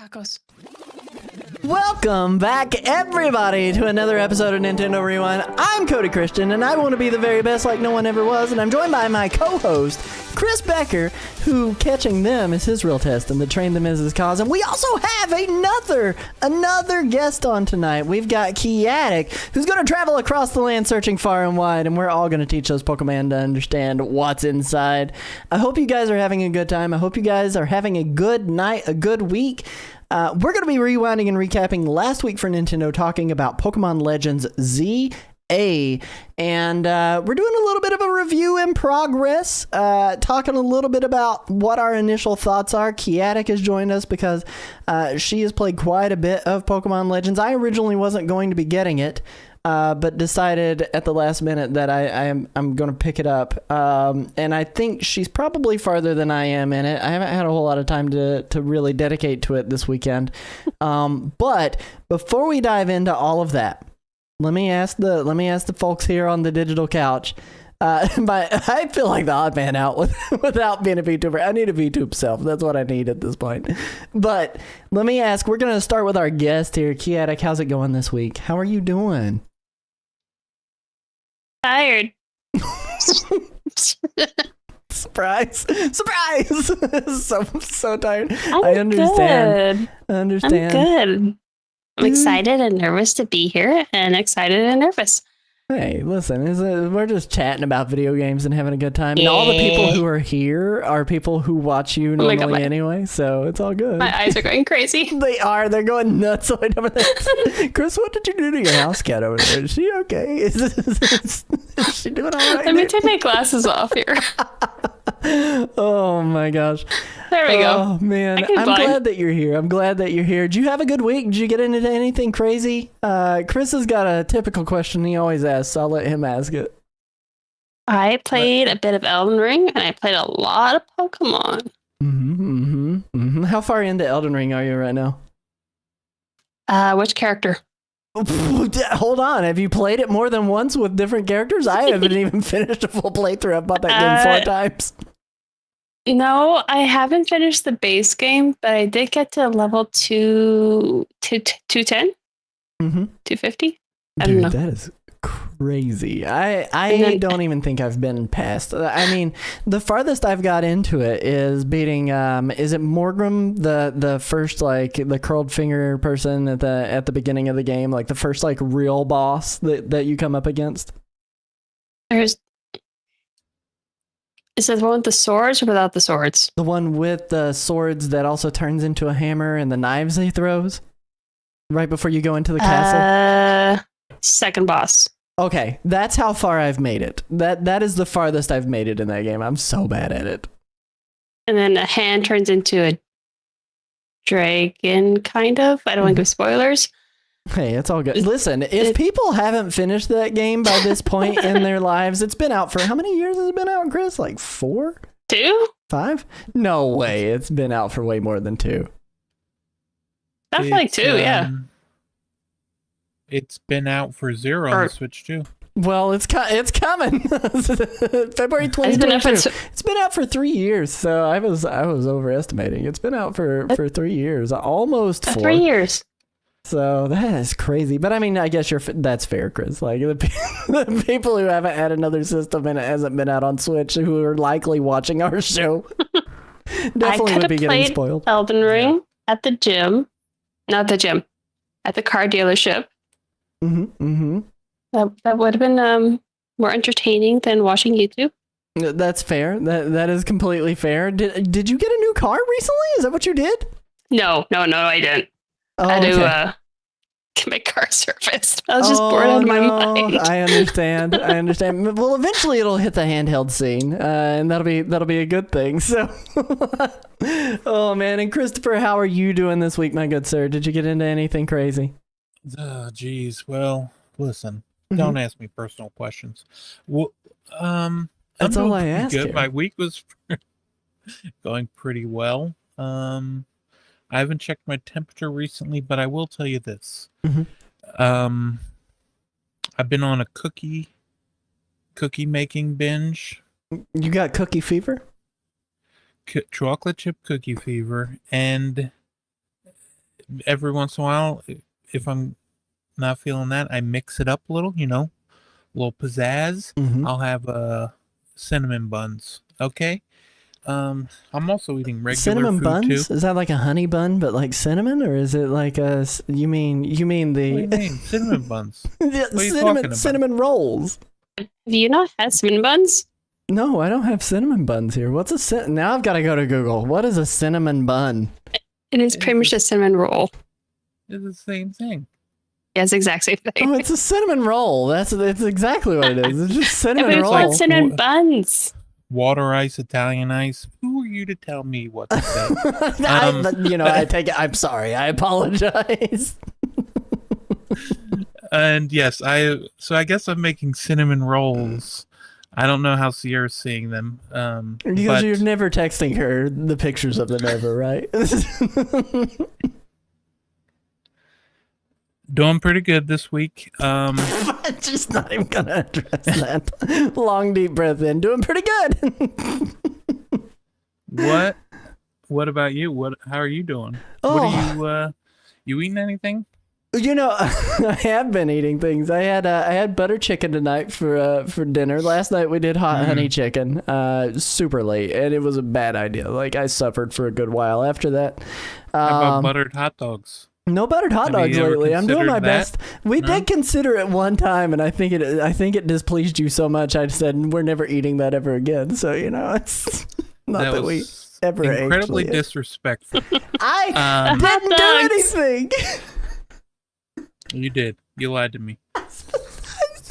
Tacos. Welcome back, everybody, to another episode of Nintendo Rewind. I'm Cody Christian, and I want to be the very best like no one ever was, and I'm joined by my co-host, Chris Becker, who catching them is his real test, and to train them is his cause. And we also have another guest on tonight. We've got Kiatic, who's going to travel across the land searching far and wide, and we're all going to teach those Pokemon to understand what's inside. I hope you guys are having a good time. I hope you guys are having a good night, a good week. We're going to be rewinding and recapping last week for Nintendo, talking about Pokemon Legends Z, and we're doing a little bit of a review in progress, talking a little bit about what our initial thoughts are. Kiatic has joined us because she has played quite a bit of Pokemon Legends. I originally wasn't going to be getting it, but decided at the last minute that I'm going to pick it up, and I think she's probably farther than I am in it. I haven't had a whole lot of time to really dedicate to it this weekend, but before we dive into all of that, let me ask the folks here on the digital couch. I feel like the odd man out without being a VTuber. I need a VTube self. That's what I need at this point. But let me ask. We're gonna start with our guest here, Kiatic. How's it going this week? How are you doing? Tired. Surprise! so tired. I understand. Good. I understand. I'm good. I'm excited and nervous to be here, and excited and nervous. Hey, listen, we're just chatting about video games and having a good time. And all the people who are here are people who watch you normally anyway, so it's all good. My eyes are going crazy. They are. They're going nuts over there. Chris, what did you do to your house cat over there? Is she okay? Is she doing all right? Let me take my glasses off here. Oh my gosh. There we go. Oh man, I'm glad that you're here. Did you have a good week? Did you get into anything crazy? Chris has got a typical question he always asks, so I'll let him ask it. I played a bit of Elden Ring, and I played a lot of Pokemon. How far into Elden Ring are you right now? Which character? Hold on. Have you played it more than once with different characters? I haven't even finished a full playthrough. I've bought that game 4 times. No, I haven't finished the base game, but I did get to level 210? 250? I don't know. That is crazy. I don't even think I've been past. I mean, the farthest I've got into it is beating is it Morgrim, the first, like, the curled finger person at the beginning of the game, like the first, like, real boss that you come up against? Is it the one with the swords or without the swords? The one with the swords that also turns into a hammer and the knives he throws right before you go into the castle? Second boss. Okay, that's how far I've made it. That is the farthest I've made it in that game. I'm so bad at it. And then a hand turns into a dragon, kind of. I don't want to give spoilers. Hey, it's all good. Listen, if people haven't finished that game by this point in their lives, it's been out for how many years has it been out, Chris? Like 4? 2? 5? No way. It's been out for way more than 2. I feel like 2, yeah. It's been out for 0 on the Switch too. Well, it's coming. February 2022. It's been out for 3 years, so I was overestimating. It's been out for 3 years, almost 4. 3 years. So that is crazy. But I mean, I guess that's fair, Chris. Like the people who haven't had another system and it hasn't been out on Switch, who are likely watching our show, definitely would be getting spoiled. Elden Ring at the gym, not the gym, at the car dealership. That would have been more entertaining than watching YouTube. That's fair. That is completely fair. Did you get a new car recently? Is that what you did? No, I didn't. Oh, I had to get my car serviced. I was just bored out of my mind. I understand. Well, eventually it'll hit the handheld scene, and that'll be a good thing. So, oh man. And Christopher, how are you doing this week, my good sir? Did you get into anything crazy? Geez. Well, listen. Don't ask me personal questions. Well, that's all I asked. Good. My week was going pretty well. I haven't checked my temperature recently, but I will tell you this. I've been on a cookie making binge. You got cookie fever? Chocolate chip cookie fever, and every once in a while, if I'm not feeling that, I mix it up a little, a little pizzazz. Mhm. I'll have cinnamon buns. Okay. I'm also eating regular Cinnamon food buns? too. Is that like a honey bun, but like cinnamon, or is it like you mean What do you the mean? Cinnamon buns. yeah, What are you talking about? cinnamon rolls? Have you not had cinnamon buns? No, I don't have cinnamon buns here. What's now? I've got to go to Google. What is a cinnamon bun? It is pretty much a cinnamon roll. It's the same thing. Yeah, it's the exact same thing. Oh, it's a cinnamon roll. That's exactly what it is. It's just cinnamon It's roll. not cinnamon buns. Water ice, Italian ice. Who are you to tell me what to say? I take it. I'm sorry. I apologize. And yes, I guess I'm making cinnamon rolls. I don't know how Sierra's seeing them. Because but you're never texting her the pictures of them ever, right? doing pretty good this week. I'm just not even gonna address that. Long deep breath in. Doing pretty good. What about you? How are you doing? Oh. What are you eating anything? I have been eating things. I had butter chicken tonight for dinner. Last night we did hot honey chicken, super late, and it was a bad idea. Like I suffered for a good while after that. How about buttered hot dogs? No buttered hot dogs you ever lately. I'm doing my considered best. We No? did consider it one time, and I think it displeased you so much. I said we're never eating that ever again. So it's not that we was ever incredibly actually. Disrespectful. I didn't do dogs. anything. You did. You lied to me. I said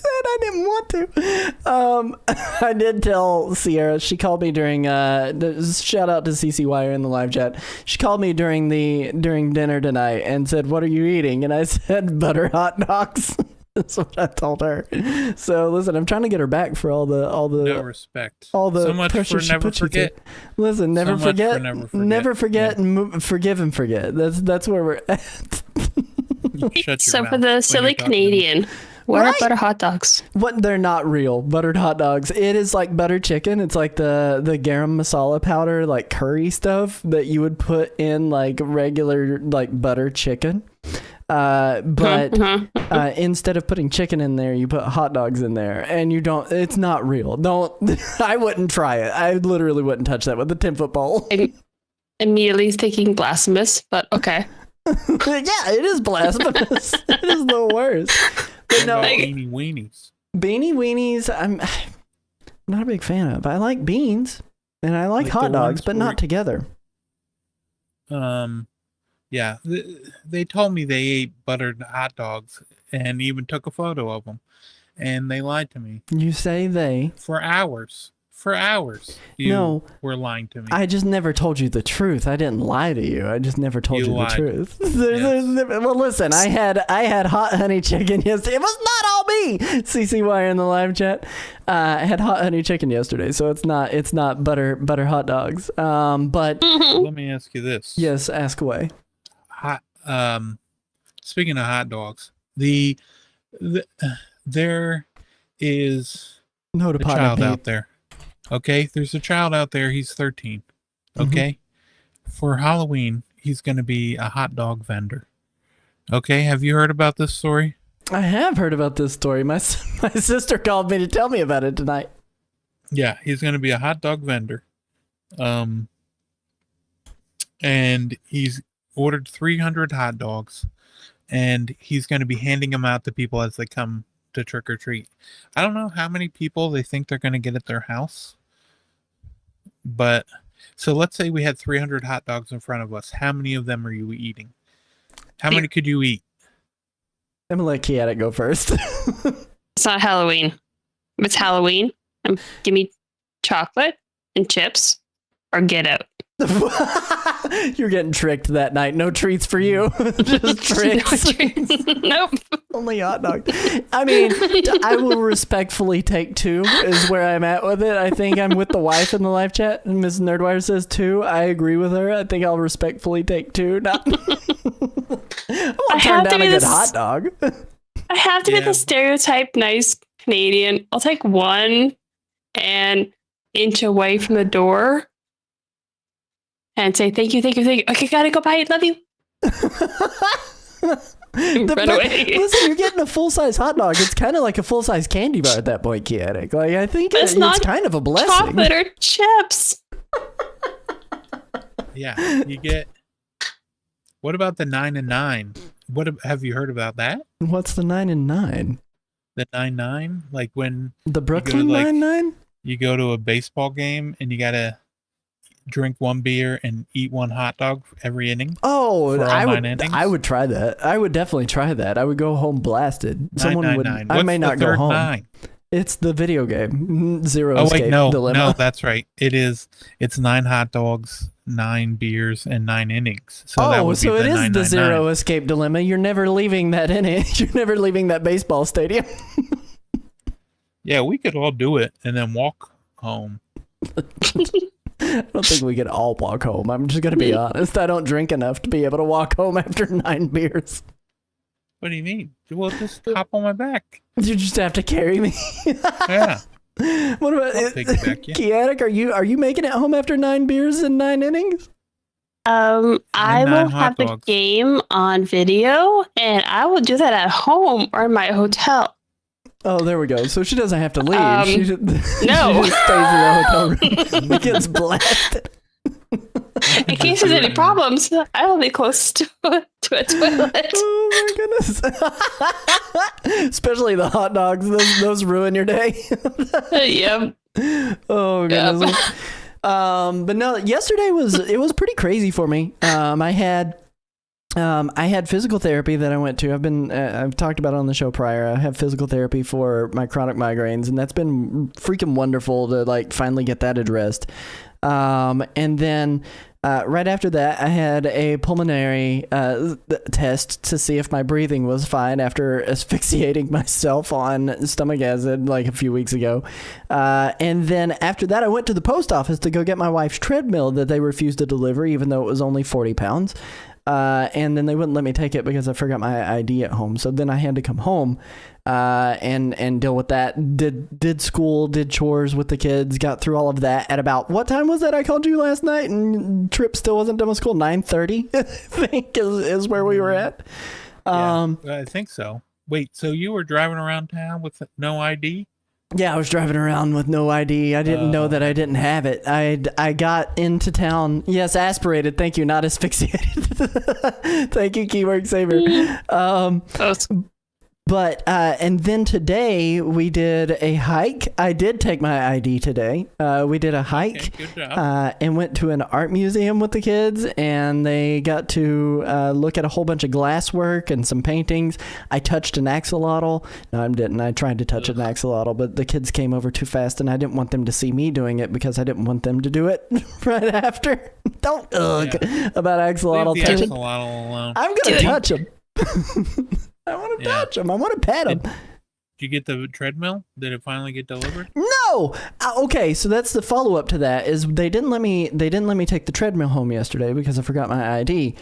I didn't want to. I did tell Sierra. She called me during. Shout out to CC Wire in the live chat. She called me during dinner tonight and said, "What are you eating?" And I said, "Butter hot dogs." That's what I told her. So listen, I'm trying to get her back for all the No respect. all the so much pressure for she never put you forget. through. Listen, never So much for forget, never forget. and forgive and forget. That's where we're at. Shut your So mouth for the when silly you're talking to me. Canadian, what Right. are butter hot dogs? What? They're not real buttered hot dogs. It is like butter chicken. It's like the garam masala powder, like curry stuff that you would put in like regular like butter chicken. But instead of putting chicken in there, you put hot dogs in there, and you don't. It's not real. Don't. I wouldn't try it. I literally wouldn't touch that with a 10-foot pole. Immediately thinking blasphemous, but okay. Yeah, it is blasphemous. It is the worst. But What no, about beanie weenies? beanie weenies, I'm not a big fan of. I like beans and I like Like hot the dogs, ones but where- not together. Yeah, they told me they ate buttered hot dogs and even took a photo of them, and they lied to me You say they. for hours. For hours, you No. were lying to me. I just never told you the truth. I didn't lie to you. I just never told You you the lied. truth. Yes. Well, listen, I had hot honey chicken yesterday. It was not all me. CCY in the live chat. I had hot honey chicken yesterday, so it's not butter hot dogs. But Let me ask you this. yes, ask away. Hot. Speaking of hot dogs, there is No to a pot child and out there. Okay, there's a child out there. He's 13. Mhm. Okay, for Halloween, he's going to be a hot dog vendor. Okay, have you heard about this story? I have heard about this story. My sister called me to tell me about it tonight. Yeah, he's going to be a hot dog vendor. And he's ordered 300 hot dogs, and he's going to be handing them out to people as they come to trick or treat. I don't know how many people they think they're going to get at their house, but so let's say we had 300 hot dogs in front of us. How many of them are you eating? How many could you eat? I'm gonna let Kiatic go first. It's not Halloween. If it's Halloween, give me chocolate and chips or get out. You're getting tricked that night. No treats for you. Just tricks. Nope. Only hot dog. I mean, I will respectfully take 2 is where I'm at with it. I think I'm with the wife in the live chat. And Ms. Nerdwire says 2. I agree with her. I think I'll respectfully take 2. Not I won't turn have to down a be good this- hot dog. I have to be Yeah. the stereotype nice Canadian. I'll take 1 and inch away from the door and say thank you. Okay, gotta go. Bye. Love you. Run away. Listen, you're getting a full-size hot dog. It's kind of like a full-size candy bar at that point, Kiatic. Like, I think But it's not kind of a blessing. chocolate or chips. Yeah, you get. What about the 9 and 9? Have you heard about that? What's the 9 and 9? The 9-9, like when The Brooklyn like, 9-9? you go to a baseball game and you gotta drink one beer and eat one hot dog every inning. Oh, for all I 9 would. innings? I would try that. I would definitely try that. I would go home blasted. Someone would. 9-9-9. I may What's not the go third home. 9? It's the video game. Zero Oh Escape wait, no, Dilemma. that's right. It is. It's 9 hot dogs, 9 beers, and 9 innings. So that would so be it the is 9, the 9, Zero 9. Escape Dilemma. You're never leaving that inning. You're never leaving that baseball stadium. Yeah, we could all do it and then walk home. I don't think we could all walk home. I'm just going to be honest. I don't drink enough to be able to walk home after 9 beers. What do you mean? Well, just hop on my back. You just have to carry me. Yeah. What about I'll piggyback you. Kiatic? Are you making it home after 9 beers and 9 innings? I And 9 will hot have the dogs. game on video, and I will do that at home or in my hotel. Oh, there we go. So she doesn't have to leave. She just, no. she just stays in the hotel room. It gets blasted. In case there's any problems, I'll be close to a toilet. Oh my goodness! Especially the hot dogs; those ruin your day. Yep. Oh goodness! But no, yesterday was pretty crazy for me. I had physical therapy that I went to. I've talked about it on the show prior. I have physical therapy for my chronic migraines, and that's been freaking wonderful to like finally get that addressed. And then right after that, I had a pulmonary test to see if my breathing was fine after asphyxiating myself on stomach acid like a few weeks ago. And then after that, I went to the post office to go get my wife's treadmill that they refused to deliver, even though it was only 40 pounds. And then they wouldn't let me take it because I forgot my ID at home. So then I had to come home and deal with that. Did school, did chores with the kids, got through all of that at about, what time was that I called you last night? And Trip still wasn't done with school. 9:30, I think is where we were at. Yeah, I think so. Wait, so you were driving around town with no ID? Yeah, I was driving around with no ID. I didn't know that I didn't have it. I got into town. Yes, aspirated. Thank you. Not asphyxiated. Thank you, keyword saver. But and then today we did a hike. I did take my ID today. We did a hike. Okay, good job. And went to an art museum with the kids, and they got to look at a whole bunch of glass work and some paintings. I touched an axolotl. No, I didn't. I tried to touch an axolotl, but the kids came over too fast, and I didn't want them to see me doing it because I didn't want them to do it right after. Don't about axolotl Leave the touching. axolotl alone. I'm gonna touch them. I want to touch them. I want to pet them. Did you get the treadmill? Did it finally get delivered? No. Okay, so that's the follow up to that. Is they didn't let me take the treadmill home yesterday because I forgot my ID.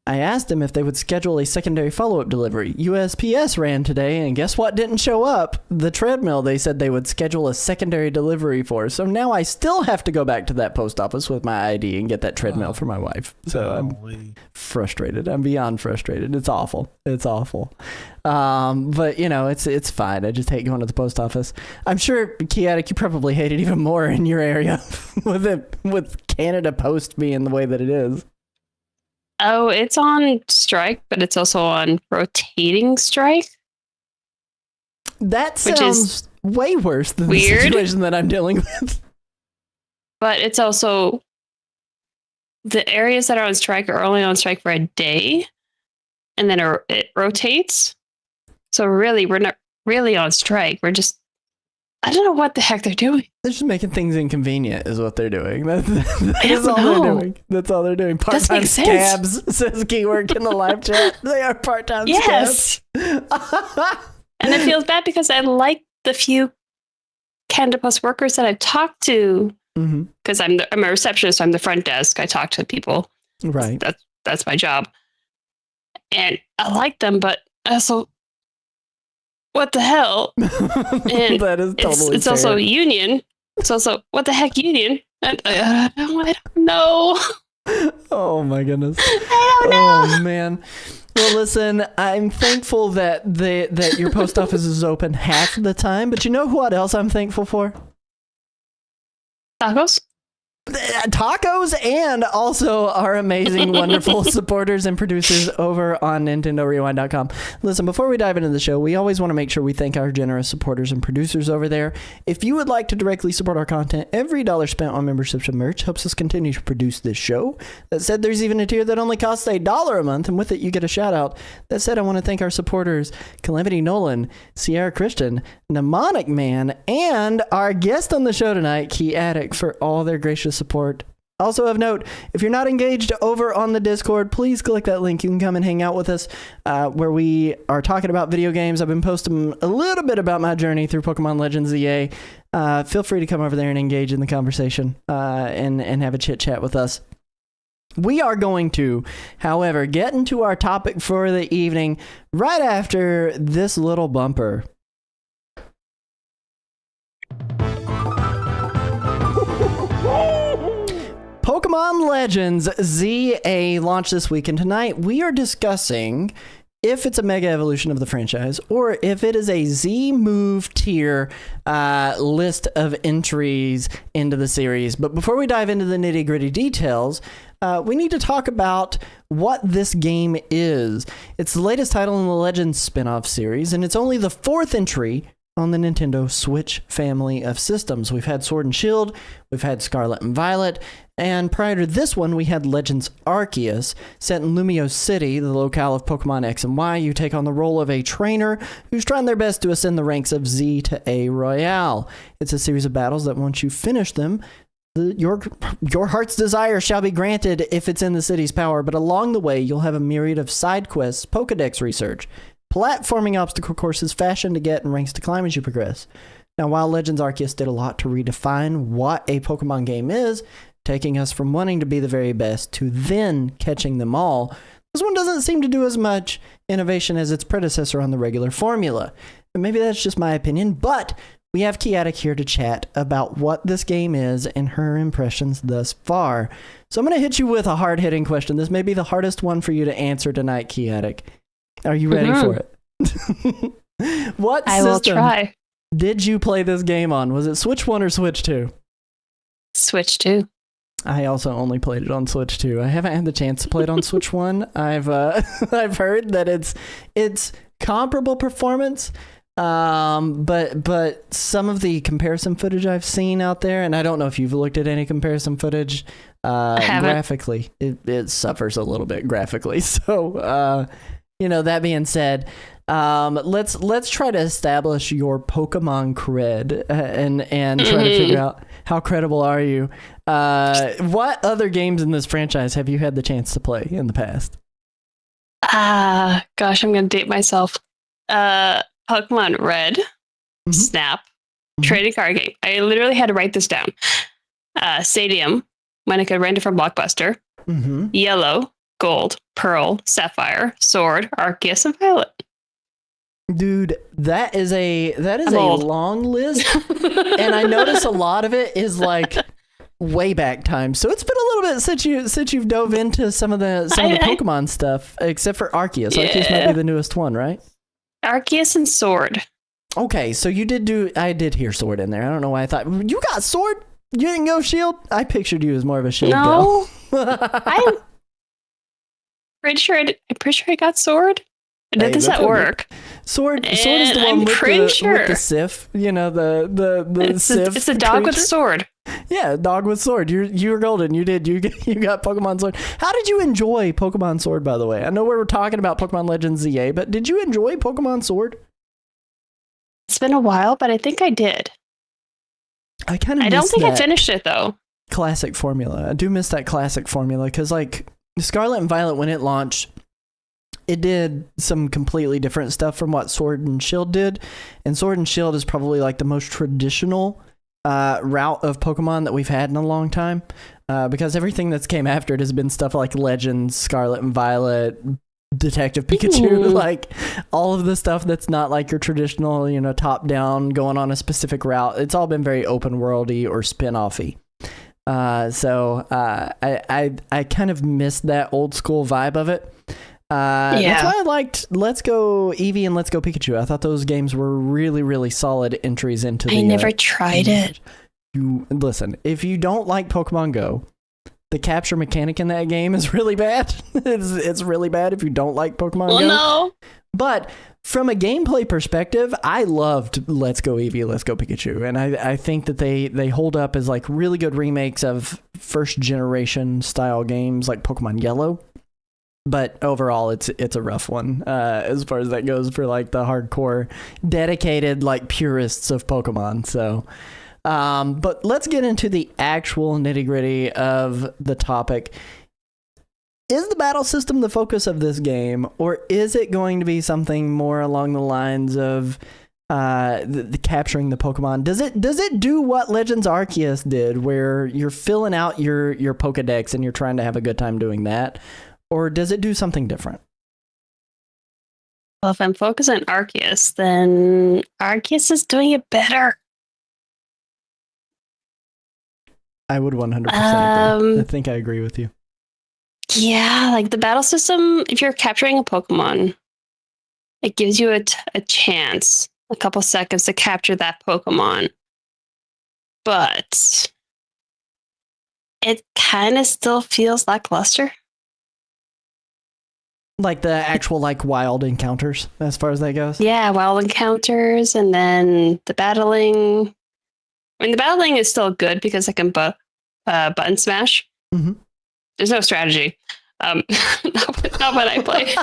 I asked them if they would schedule a secondary follow up delivery. USPS ran today, and guess what didn't show up? The treadmill they said they would schedule a secondary delivery for. So now I still have to go back to that post office with my ID and get that treadmill for my wife. So I'm frustrated. I'm beyond frustrated. It's awful. It's awful. But you know, it's fine. I just hate going to the post office. I'm sure, Kiatic, you probably hate it even more in your area with Canada Post being the way that it is. Oh, it's on strike, but it's also on rotating strike. That Which sounds is way worse than weird. the situation that I'm dealing with. But it's also the areas that are on strike are only on strike for a day, and then it rotates. So really, we're not really on strike. We're just, I don't know what the heck they're doing. They're just making things inconvenient is what they're doing. That's all know. they're doing. That's all they're doing. Doesn't Part-time make sense. scabs, says Keyword in the live chat. They are part-time Yes. scabs. And it feels bad because I like the few Canada Post workers that I've talked to, because I'm a receptionist. I'm the front desk. I talk to people. Right. That's my job. And I like them, but also, what the hell? And That is totally it's fair. also union. It's also, what the heck union? I don't know. Oh my goodness. I don't know. Oh man. Well, listen, I'm thankful that that your post office is open half the time, but you know what else I'm thankful for? Tacos? Tacos, and also our amazing, wonderful supporters and producers over on NintendoRewind.com. Listen, before we dive into the show, we always want to make sure we thank our generous supporters and producers over there. If you would like to directly support our content, every dollar spent on memberships and merch helps us continue to produce this show. That said, there's even a tier that only costs $1 a month, and with it, you get a shout out. That said, I want to thank our supporters, Calamity Nolan, Sierra Christian, Mnemonic Man, and our guest on the show tonight, Kiatic, for all their gracious support. Also of note, if you're not engaged over on the Discord, please click that link. You can come and hang out with us where we are talking about video games. I've been posting a little bit about my journey through Pokemon Legends ZA. Feel free to come over there and engage in the conversation and have a chit chat with us. We are going to, however, get into our topic for the evening right after this little bumper. Pokemon Legends ZA launched this week, and tonight we are discussing if it's a mega evolution of the franchise or if it is a Z move tier list of entries into the series. But before we dive into the nitty gritty details, we need to talk about what this game is. It's the latest title in the Legends spin-off series, and it's only the 4th entry on the Nintendo Switch family of systems. We've had Sword and Shield, we've had Scarlet and Violet, and prior to this one, we had Legends Arceus, set in Lumio City, the locale of Pokemon X and Y. You take on the role of a trainer who's trying their best to ascend the ranks of Z to A Royale. It's a series of battles that once you finish them, your heart's desire shall be granted if it's in the city's power, but along the way, you'll have a myriad of side quests, Pokedex research, platforming obstacle courses, fashion to get, and ranks to climb as you progress. Now, while Legends Arceus did a lot to redefine what a Pokemon game is, taking us from wanting to be the very best to then catching them all, this one doesn't seem to do as much innovation as its predecessor on the regular formula. And maybe that's just my opinion, but we have Kiatic here to chat about what this game is and her impressions thus far. So I'm going to hit you with a hard-hitting question. This may be the hardest one for you to answer tonight, Kiatic. Are you ready for it? What I will system try. did you play this game on? Was it Switch 1 or Switch 2? Switch 2. I also only played it on Switch 2. I haven't had the chance to play it on Switch 1. I've I've heard that it's comparable performance, but some of the comparison footage I've seen out there, and I don't know if you've looked at any comparison footage, graphically, it suffers a little bit graphically. So, that being said, let's try to establish your Pokemon cred and try to figure out how credible are you. What other games in this franchise have you had the chance to play in the past? Gosh, I'm gonna date myself. Pokemon Red, Snap, trading card game. I literally had to write this down. Stadium, when I could rent it from Blockbuster. Yellow, Gold, Pearl, Sapphire, Sword, Arceus, and Violet. Dude, that is a long list, and I notice a lot of it is like way back time. So it's been a little bit since you've dove into some of the Pokemon stuff, except for Arceus. Yeah. Arceus might be the newest one, right? Arceus and Sword. Okay, so you I did hear Sword in there. I don't know why I thought you got Sword. You didn't go Shield. I pictured you as more of a Shield girl. I'm pretty sure I got Sword. Did this at work? Sword is the one with the Sif. The Sif. It's a dog with a sword. Yeah, dog with sword. You were golden. You got Pokemon Sword. How did you enjoy Pokemon Sword, by the way? I know we were talking about Pokemon Legends ZA, but did you enjoy Pokemon Sword? It's been a while, but I think I did. I don't think I finished it though. Classic formula. I do miss that classic formula because like Scarlet and Violet, when it launched, it did some completely different stuff from what Sword and Shield did. And Sword and Shield is probably like the most traditional route of Pokemon that we've had in a long time. Because everything that's came after it has been stuff like Legends, Scarlet and Violet, Detective Pikachu, like all of the stuff that's not like your traditional, top down, going on a specific route. It's all been very open worldy or spin-offy. I kind of missed that old school vibe of it. That's why I liked Let's Go Eevee and Let's Go Pikachu. I thought those games were really, really solid entries into the... I never tried it. You listen, if you don't like Pokemon Go, the capture mechanic in that game is really bad. It's really bad if you don't like Pokemon Go. No. But from a gameplay perspective, I loved Let's Go Eevee, Let's Go Pikachu, and I think that they hold up as like really good remakes of first generation style games like Pokemon Yellow. But overall, it's a rough one as far as that goes for like the hardcore, dedicated like purists of Pokemon. So, but let's get into the actual nitty gritty of the topic. Is the battle system the focus of this game, or is it going to be something more along the lines of the capturing the Pokemon? Does it do what Legends Arceus did, where you're filling out your Pokedex and you're trying to have a good time doing that? Or does it do something different? Well, if I'm focused on Arceus, then Arceus is doing it better. I would 100% agree. I think I agree with you. Yeah, like the battle system, if you're capturing a Pokemon, it gives you a chance, a couple seconds to capture that Pokemon. But it kind of still feels lackluster. Like the actual like wild encounters, as far as that goes? Yeah, wild encounters, and then the battling. I mean, the battling is still good because I can button smash. Mm-hmm. There's no strategy. Not when I play.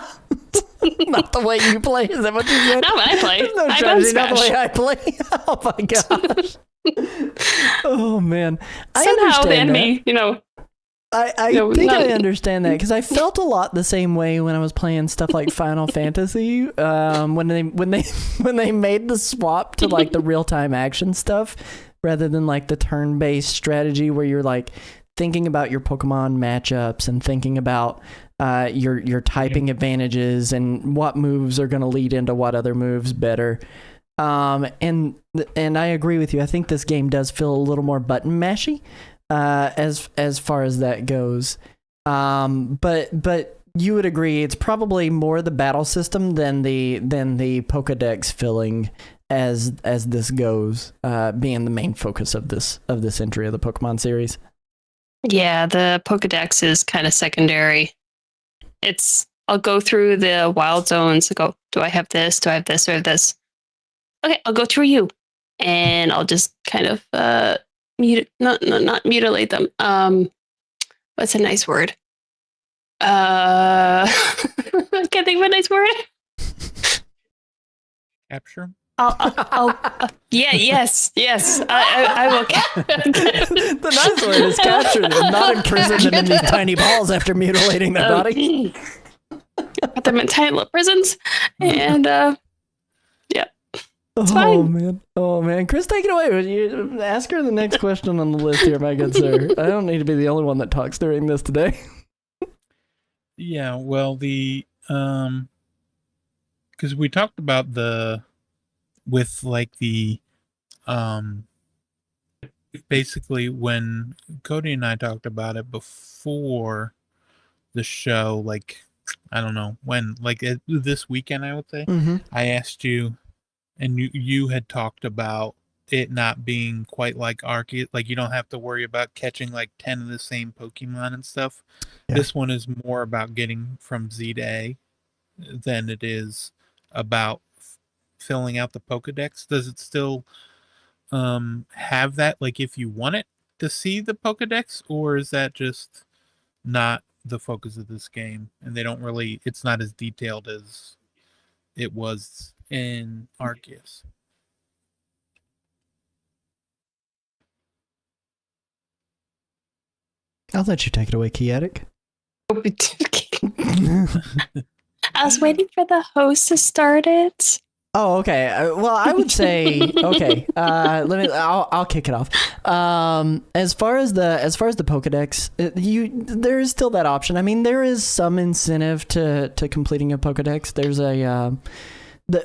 Not the way you play. Is that what you said? Not when I play. There's no strategy, not the way I play. Oh my gosh. Oh man. Somehow the enemy, I think I understand that because I felt a lot the same way when I was playing stuff like Final Fantasy. When they made the swap to like the real time action stuff rather than like the turn based strategy where you're like thinking about your Pokemon matchups and thinking about your typing advantages and what moves are going to lead into what other moves better. And I agree with you. I think this game does feel a little more button mashy. As far as that goes, but you would agree it's probably more the battle system than the Pokedex filling as this goes, being the main focus of this entry of the Pokemon series. Yeah, the Pokedex is kind of secondary. I'll go through the wild zones and go, do I have this? Do I have this? Do I have this? Okay, I'll go through you, and I'll just kind of not mutilate them. What's a nice word? I can't think of a nice word. Capture? Yes. I will. The nice word is capture them, not imprison them in these tiny balls after mutilating their body. Put them in tiny little prisons, and yeah. It's fine. Oh man, Chris, take it away. You ask her the next question on the list here, my good sir. I don't need to be the only one that talks during this today. Yeah, well, because we talked about basically when Cody and I talked about it before the show, like I don't know when, like this weekend, I would say. Mm-hmm. I asked you. And you had talked about it not being quite like Arceus, like you don't have to worry about catching like 10 of the same Pokemon and stuff. Yeah. This one is more about getting from Z to A than it is about filling out the Pokedex. Does it still have that, like if you want it to see the Pokedex, or is that just not the focus of this game and it's not as detailed as it was in Arceus? I'll let you take it away, Kiatic. I was waiting for the host to start it. Oh, okay. Well, I would say okay. I'll kick it off. As far as the Pokedex, there is still that option. I mean, there is some incentive to completing a Pokedex. There's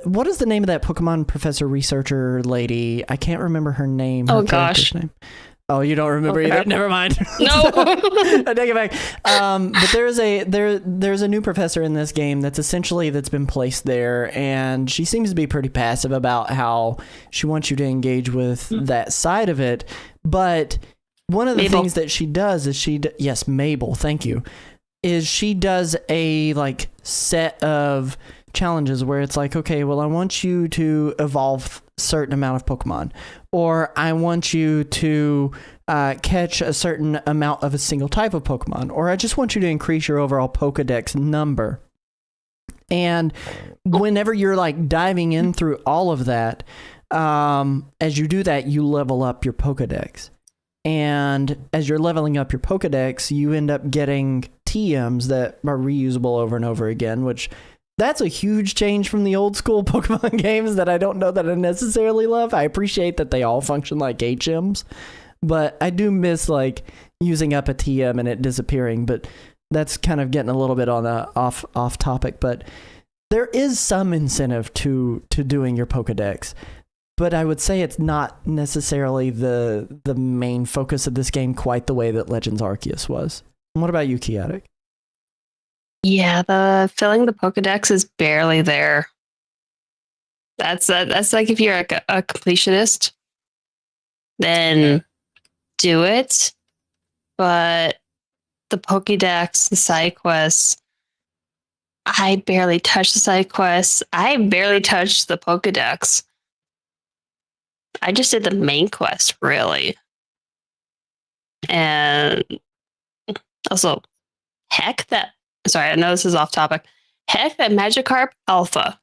what is the name of that Pokemon professor researcher lady? I can't remember her name. Oh gosh. Name. Oh, you don't remember either? Never mind. No. I take it back. But there's a new professor in this game that's been placed there, and she seems to be pretty passive about how she wants you to engage with that side of it. But one of the things that she does is yes, Mabel, thank you, is she does a like set of challenges where it's like, okay, well, I want you to evolve certain amount of Pokemon, or I want you to catch a certain amount of a single type of Pokemon, or I just want you to increase your overall Pokedex number. And whenever you're like diving in through all of that, as you do that, you level up your Pokedex. And as you're leveling up your Pokedex, you end up getting TMs that are reusable over and over again, which that's a huge change from the old school Pokemon games that I don't know that I necessarily love. I appreciate that they all function like HMs, but I do miss like using up a TM and it disappearing. But that's kind of getting a little bit on a off topic. But there is some incentive to doing your Pokedex, but I would say it's not necessarily the main focus of this game quite the way that Legends Arceus was. And what about you, Kiatic? Yeah, the filling the Pokedex is barely there. That's like if you're a completionist, then do it. But the Pokedex, the side quests, I barely touched the side quests. I barely touched the Pokedex. I just did the main quest, really. And also, sorry, I know this is off topic. Heck, that Magikarp Alpha.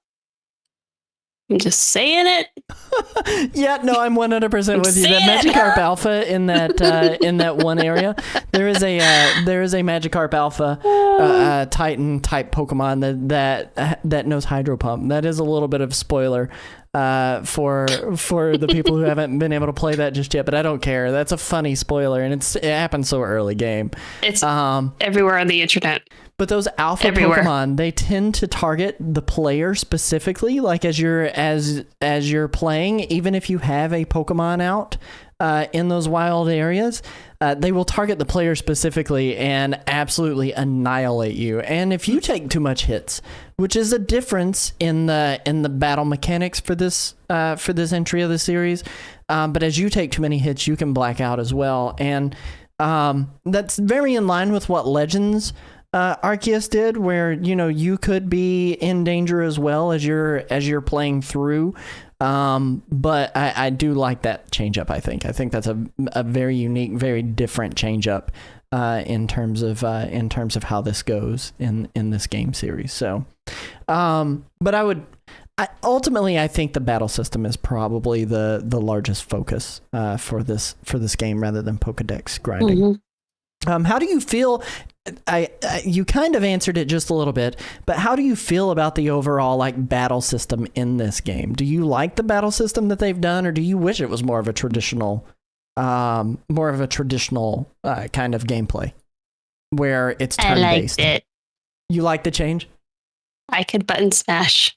I'm just saying it. Yeah, no, I'm 100% with you. That Magikarp Alpha in that one area, there is a Magikarp Alpha Titan type Pokemon that knows Hydro Pump. That is a little bit of a spoiler for the people who haven't been able to play that just yet, but I don't care. That's a funny spoiler, and it happened so early game. It's everywhere on the internet. But those alpha Pokemon, they tend to target the player specifically. Like as you're playing, even if you have a Pokemon out in those wild areas, they will target the player specifically and absolutely annihilate you. And if you take too much hits, which is a difference in the battle mechanics for this entry of the series, but as you take too many hits, you can black out as well. And that's very in line with what Legends Arceus did, where you could be in danger as well as you're playing through. But I do like that change up. I think that's a very unique, very different change up in terms of how this goes in this game series. So, but ultimately I think the battle system is probably the largest focus for this game rather than Pokedex grinding. Mm-hmm. How do you feel? You kind of answered it just a little bit, but how do you feel about the overall like battle system in this game? Do you like the battle system that they've done, or do you wish it was more of a traditional kind of gameplay where it's turn-based? I liked it. You like the change? I could button smash.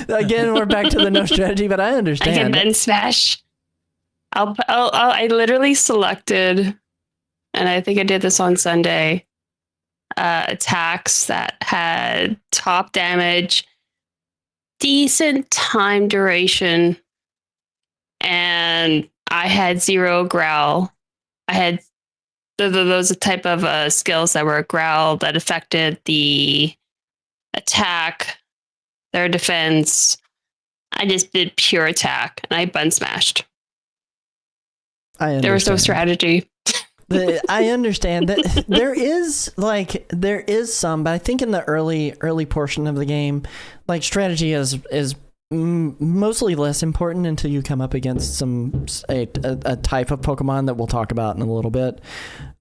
Again, we're back to the no strategy, but I understand. I can button smash. I literally selected, and I think I did this on Sunday, attacks that had top damage, decent time duration, and I had 0 growl. I had those type of skills that were growl that affected the attack, their defense. I just did pure attack, and I button smashed. There was no strategy. I understand that there is some, but I think in the early portion of the game, like strategy is mostly less important until you come up against a type of Pokemon that we'll talk about in a little bit.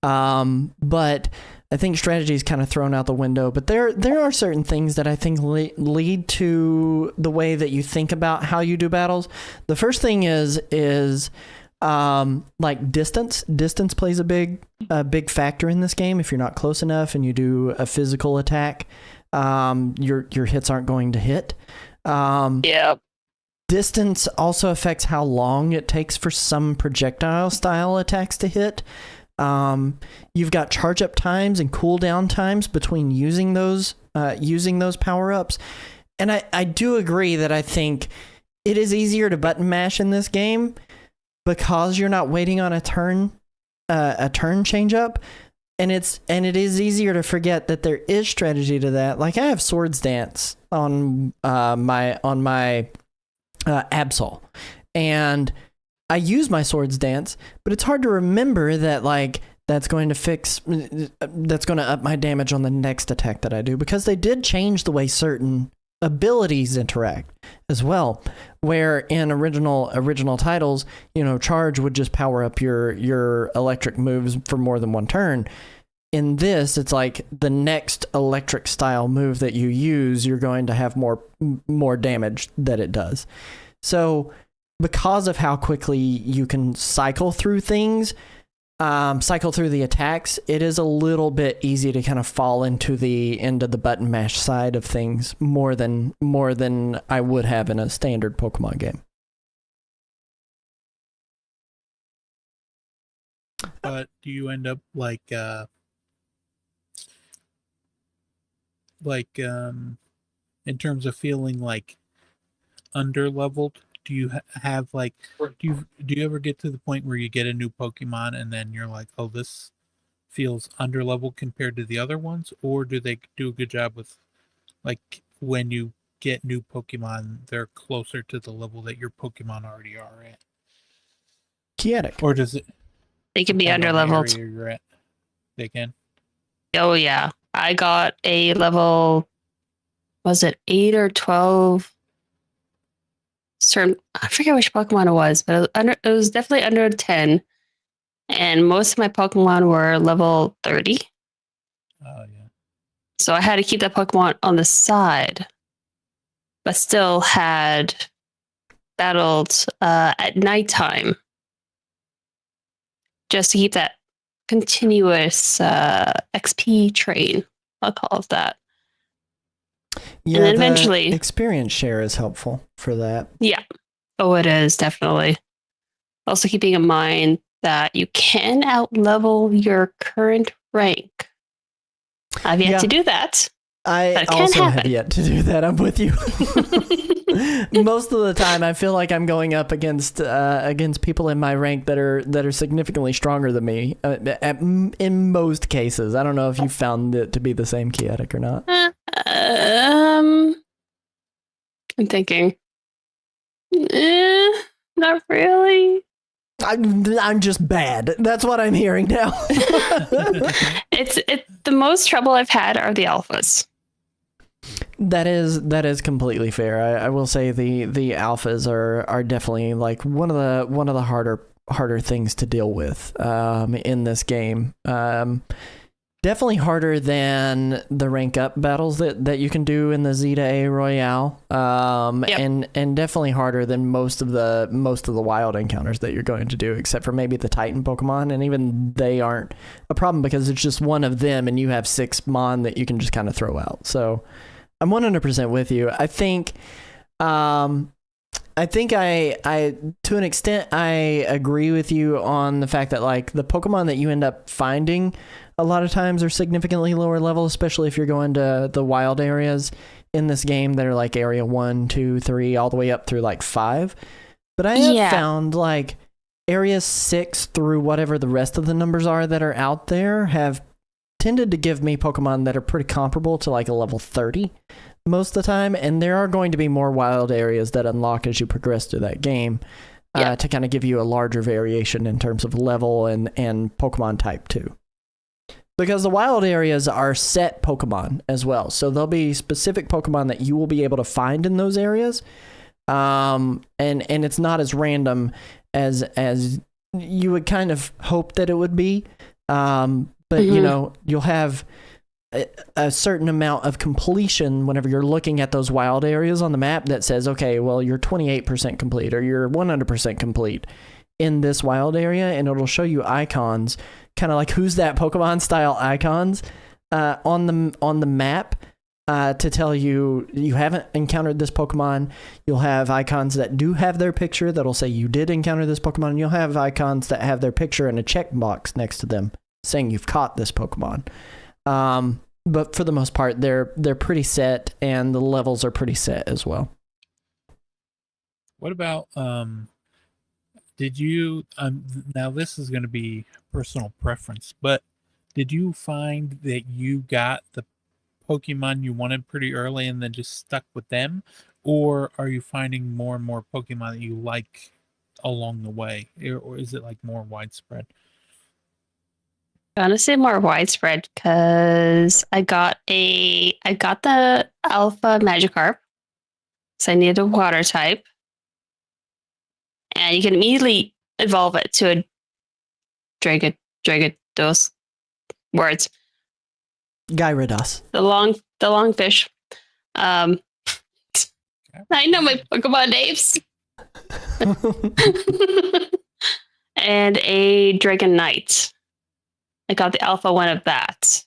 But I think strategy is kind of thrown out the window. But there are certain things that I think lead to the way that you think about how you do battles. The first thing is like distance. Distance plays a big factor in this game. If you're not close enough and you do a physical attack, your hits aren't going to hit. Yeah. distance also affects how long it takes for some projectile style attacks to hit. You've got charge up times and cooldown times between using those power ups. And I do agree that I think it is easier to button mash in this game because you're not waiting on a turn change up. And it is easier to forget that there is strategy to that. Like I have Swords Dance on my Absol, and I use my Swords Dance, but it's hard to remember that like that's going to up my damage on the next attack that I do, because they did change the way certain abilities interact as well, where in original titles, charge would just power up your electric moves for more than one turn. In this, it's like the next electric style move that you use, you're going to have more damage that it does. So because of how quickly you can cycle through things, cycle through the attacks, it is a little bit easy to kind of fall into the button mash side of things more than I would have in a standard Pokemon game. But do you end up in terms of feeling like under-leveled? Do you have do you ever get to the point where you get a new Pokemon and then you're like, oh, this feels under-leveled compared to the other ones? Or do they do a good job with when you get new Pokemon, they're closer to the level that your Pokemon already are at? Kiatic. Or does it? They can be under-leveled. You're at? They can? Oh, yeah. I got a level, was it 8 or 12? I forget which Pokemon it was, but it was definitely under 10. And most of my Pokemon were level 30. Oh, yeah. So I had to keep that Pokemon on the side, but still had battled at nighttime just to keep that continuous XP train, I'll call it that. Yeah, and then eventually experience share is helpful for that. Yeah. Oh, it is, definitely. Also keeping in mind that you can out-level your current rank. I've yet to do that. I also have yet to do that. I'm with you. Most of the time, I feel like I'm going up against people in my rank that are significantly stronger than me. In most cases, I don't know if you found it to be the same, Kiatic, or not. I'm thinking. Not really. I'm just bad. That's what I'm hearing now. It's the most trouble I've had are the alphas. That is completely fair. I will say the alphas are definitely like one of the harder things to deal with in this game. Definitely harder than the rank up battles that you can do in the Zeta A Royale. And definitely harder than most of the wild encounters that you're going to do, except for maybe the Titan Pokemon, and even they aren't a problem because it's just one of them and you have 6 Mon that you can just kind of throw out. So I'm 100% with you. I think I to an extent I agree with you on the fact that like the Pokemon that you end up finding a lot of times are significantly lower level, especially if you're going to the wild areas in this game that are like area 1, 2, 3, all the way up through like 5. But I have found like area 6 through whatever the rest of the numbers are that are out there have tended to give me Pokemon that are pretty comparable to like a level 30 most of the time. And there are going to be more wild areas that unlock as you progress through that game to kind of give you a larger variation in terms of level and Pokemon type too. Because the wild areas are set Pokemon as well. So there'll be specific Pokemon that you will be able to find in those areas. And it's not as random as you would kind of hope that it would be. But you know, you'll have a certain amount of completion whenever you're looking at those wild areas on the map that says, okay, well, you're 28% complete or you're 100% complete in this wild area, and it'll show you icons, kind of like who's that Pokemon style icons on the map to tell you haven't encountered this Pokemon. You'll have icons that do have their picture that'll say you did encounter this Pokemon. And you'll have icons that have their picture and a checkbox next to them saying you've caught this Pokemon. But for the most part, they're pretty set, and the levels are pretty set as well. What about did you now this is going to be personal preference, but did you find that you got the Pokemon you wanted pretty early and then just stuck with them, or are you finding more and more Pokemon that you like along the way, or is it like more widespread? Honestly, more widespread because I got the Alpha Magikarp, so I needed a water type, and you can immediately evolve it to a Dragados. Words. Gyarados. The long fish. I know my Pokemon names. And a Dragonite. I got the alpha one of that.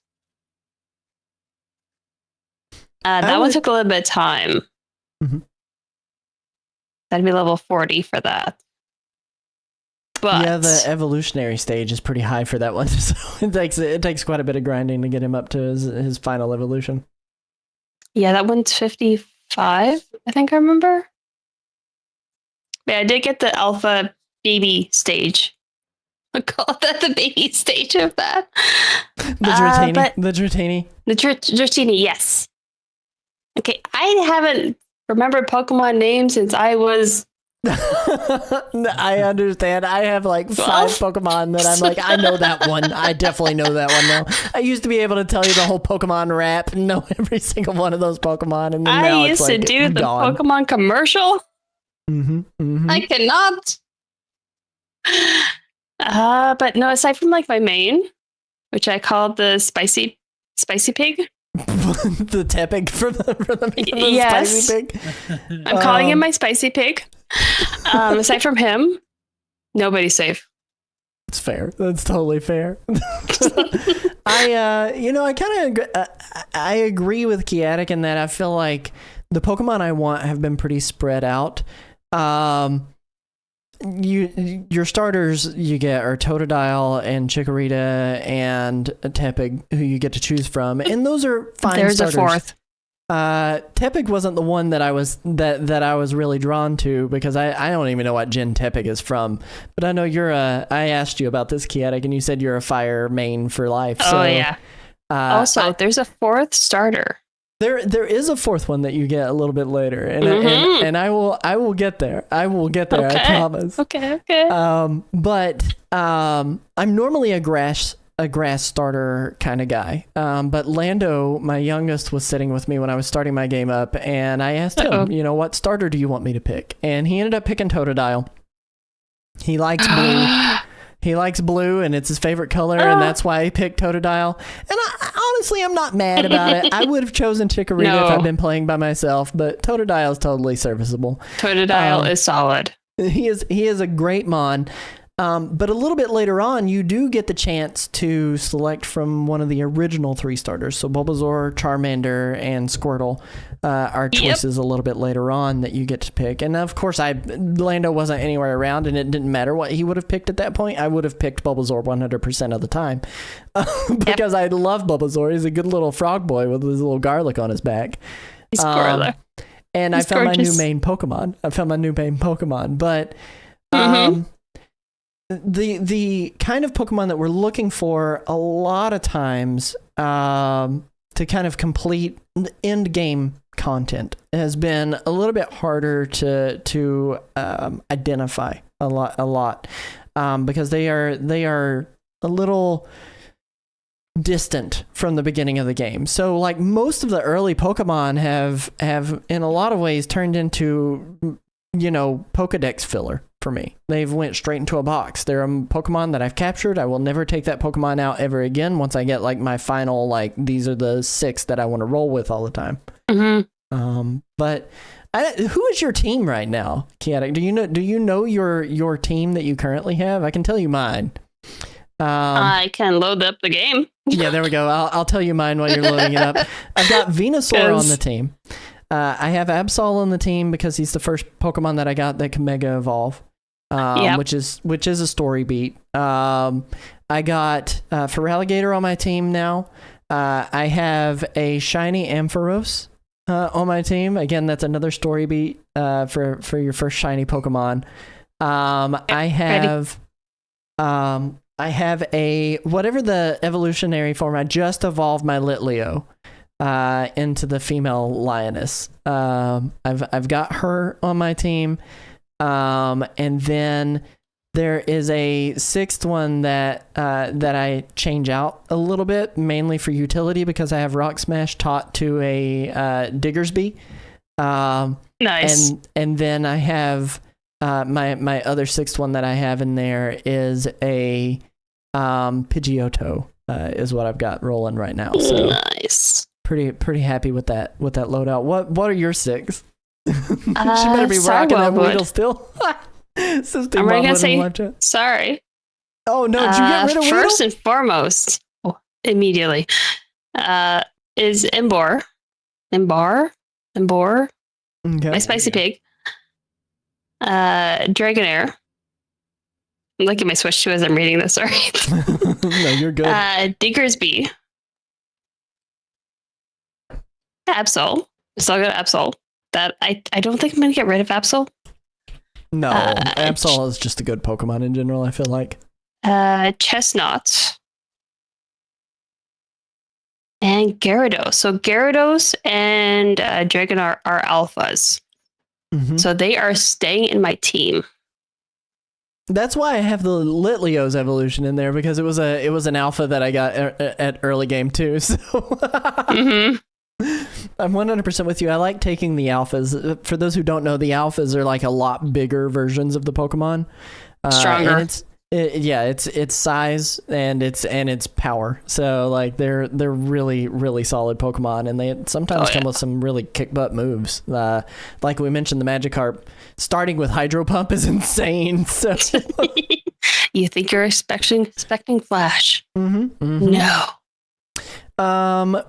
That one took a little bit of time. Mm-hmm. That'd be level 40 for that. But yeah, the evolutionary stage is pretty high for that one. So it takes quite a bit of grinding to get him up to his final evolution. Yeah, that one's 55, I think I remember. Yeah, I did get the alpha baby stage. I call that the baby stage of that. The Dratini. The Dratini. The Dratini, yes. Okay, I haven't remembered Pokemon names since I was... I understand. I have like 5 Pokemon that I'm like, I know that one. I definitely know that one now. I used to be able to tell you the whole Pokemon rap and know every single one of those Pokemon. And then now I used it's like to do the gone. Pokemon commercial. Mm-hmm, mm-hmm. I cannot. But no, aside from like my main, which I called the spicy pig. The Tepig from the yes. Spicy Pig. I'm calling him my spicy pig. Aside from him, nobody's safe. It's fair. That's totally fair. I agree with Kiatic in that I feel like the Pokemon I want have been pretty spread out. Your starters you get are Totodile and Chikorita and Tepig, who you get to choose from, and those are fine. There's starters. a fourth. Tepig wasn't the one that I was I was really drawn to because I don't even know what gen Tepig is from, but I know I asked you about this, Kiatic, and you said you're a fire main for life. So, yeah. Also, there's a fourth starter. There is a fourth one that you get a little bit later, and I will get there. I will get there. Okay. I promise. Okay. But I'm normally a grass starter kind of guy. But Lando, my youngest, was sitting with me when I was starting my game up, and I asked him, what starter do you want me to pick? And he ended up picking Totodile. He likes blue. He likes blue, and it's his favorite color, and that's why he picked Totodile. And honestly, I'm not mad about it. I would have chosen Chikorita if I'd been playing by myself, but Totodile is totally serviceable. Totodile is solid. He is a great mon. But a little bit later on, you do get the chance to select from one of the original 3 starters. So Bulbasaur, Charmander, and Squirtle are choices a little bit later on that you get to pick. And of course, Lando wasn't anywhere around, and it didn't matter what he would have picked at that point. I would have picked Bulbasaur 100% of the time because I love Bulbasaur. He's a good little frog boy with his little garlic on his back. He's gorilla. And I found my new main Pokemon. But the kind of Pokemon that we're looking for a lot of times to kind of complete the end game content has been a little bit harder to identify a lot because they are a little distant from the beginning of the game. So like most of the early Pokemon have in a lot of ways turned into Pokedex filler for me. They've went straight into a box. They're a Pokemon that I've captured. I will never take that Pokemon out ever again once I get like my final, like these are the 6 that I want to roll with all the time. But who is your team right now, Kiatic? Do you know your team that you currently have? I can tell you mine. I can load up the game. Yeah, there we go. I'll tell you mine while you're loading it up. I've got Venusaur on the team. I have Absol on the team because he's the first Pokemon that I got that can Mega Evolve, which is a story beat. I got Feraligatr on my team now. I have a shiny Ampharos on my team. Again, that's another story beat for your first shiny Pokemon. I have a whatever the evolutionary form. I just evolved my Litleo into the female lioness. I've got her on my team, and then there is a sixth one that I change out a little bit, mainly for utility because I have Rock Smash taught to a Diggersby. Nice. And then I have my other sixth one that I have in there is a Pidgeotto is what I've got rolling right now. So nice. Pretty happy with that loadout. What are your six? She better be rocking that Weedle still. I'm gonna say sorry. Oh no, did you get rid of Weedle? First and foremost, immediately, is Emboar. Okay. My spicy pig. Dragonair. I'm looking at my Switch too as I'm reading this, sorry. No, you're good. Diggersby. Absol. Still got Absol. That I don't think I'm gonna get rid of Absol. No, Absol is just a good Pokemon in general, I feel like. Chestnut. And Gyarados. So Gyarados and Dragonair are alphas. Mm-hmm. So they are staying in my team. That's why I have the Litleo's evolution in there, because it was an alpha that I got at early game too. So mm-hmm. I'm 100% with you. I like taking the alphas. For those who don't know, the alphas are like a lot bigger versions of the Pokemon. Stronger. It's size and it's power. So like they're really, really solid Pokemon, and they sometimes come with some really kick butt moves. Like we mentioned, the Magikarp starting with Hydro Pump is insane. So you think you're expecting Flash? Mm-hmm, mm-hmm. No.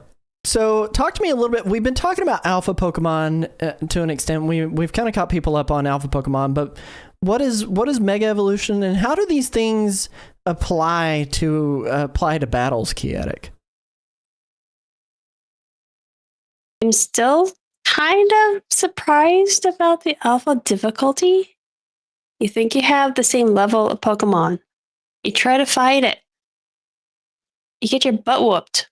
So talk to me a little bit. We've been talking about alpha Pokemon to an extent. We've kind of caught people up on alpha Pokemon, but what is Mega Evolution, and how do these things apply to battles, Kiatic? I'm still kind of surprised about the alpha difficulty. You think you have the same level of Pokemon. You try to fight it. You get your butt whooped.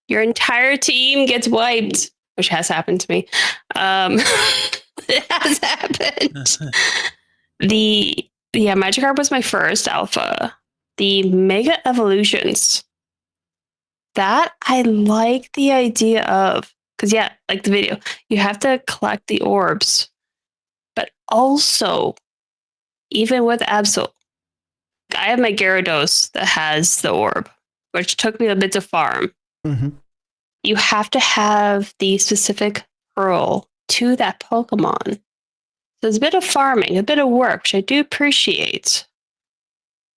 Your entire team gets wiped, which has happened to me. It has happened. Magikarp was my first alpha. The Mega Evolutions. That I like the idea of. Because, like the video, you have to collect the orbs. But also, even with Absol, I have my Gyarados that has the orb, which took me a bit to farm. Mm-hmm. You have to have the specific pearl to that Pokemon. So there's a bit of farming, a bit of work, which I do appreciate.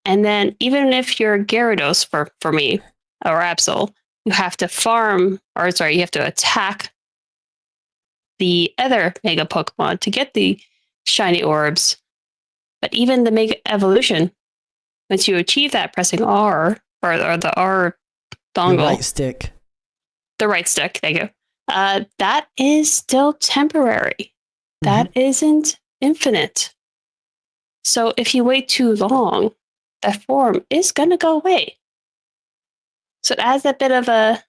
And then even if you're Gyarados for me, or Absol, you have to you have to attack the other Mega Pokemon to get the shiny orbs. But even the Mega Evolution, once you achieve that pressing R, or the R dongle. The right stick, thank you. That is still temporary. That isn't infinite. So if you wait too long, that form is going to go away. So it adds a bit of a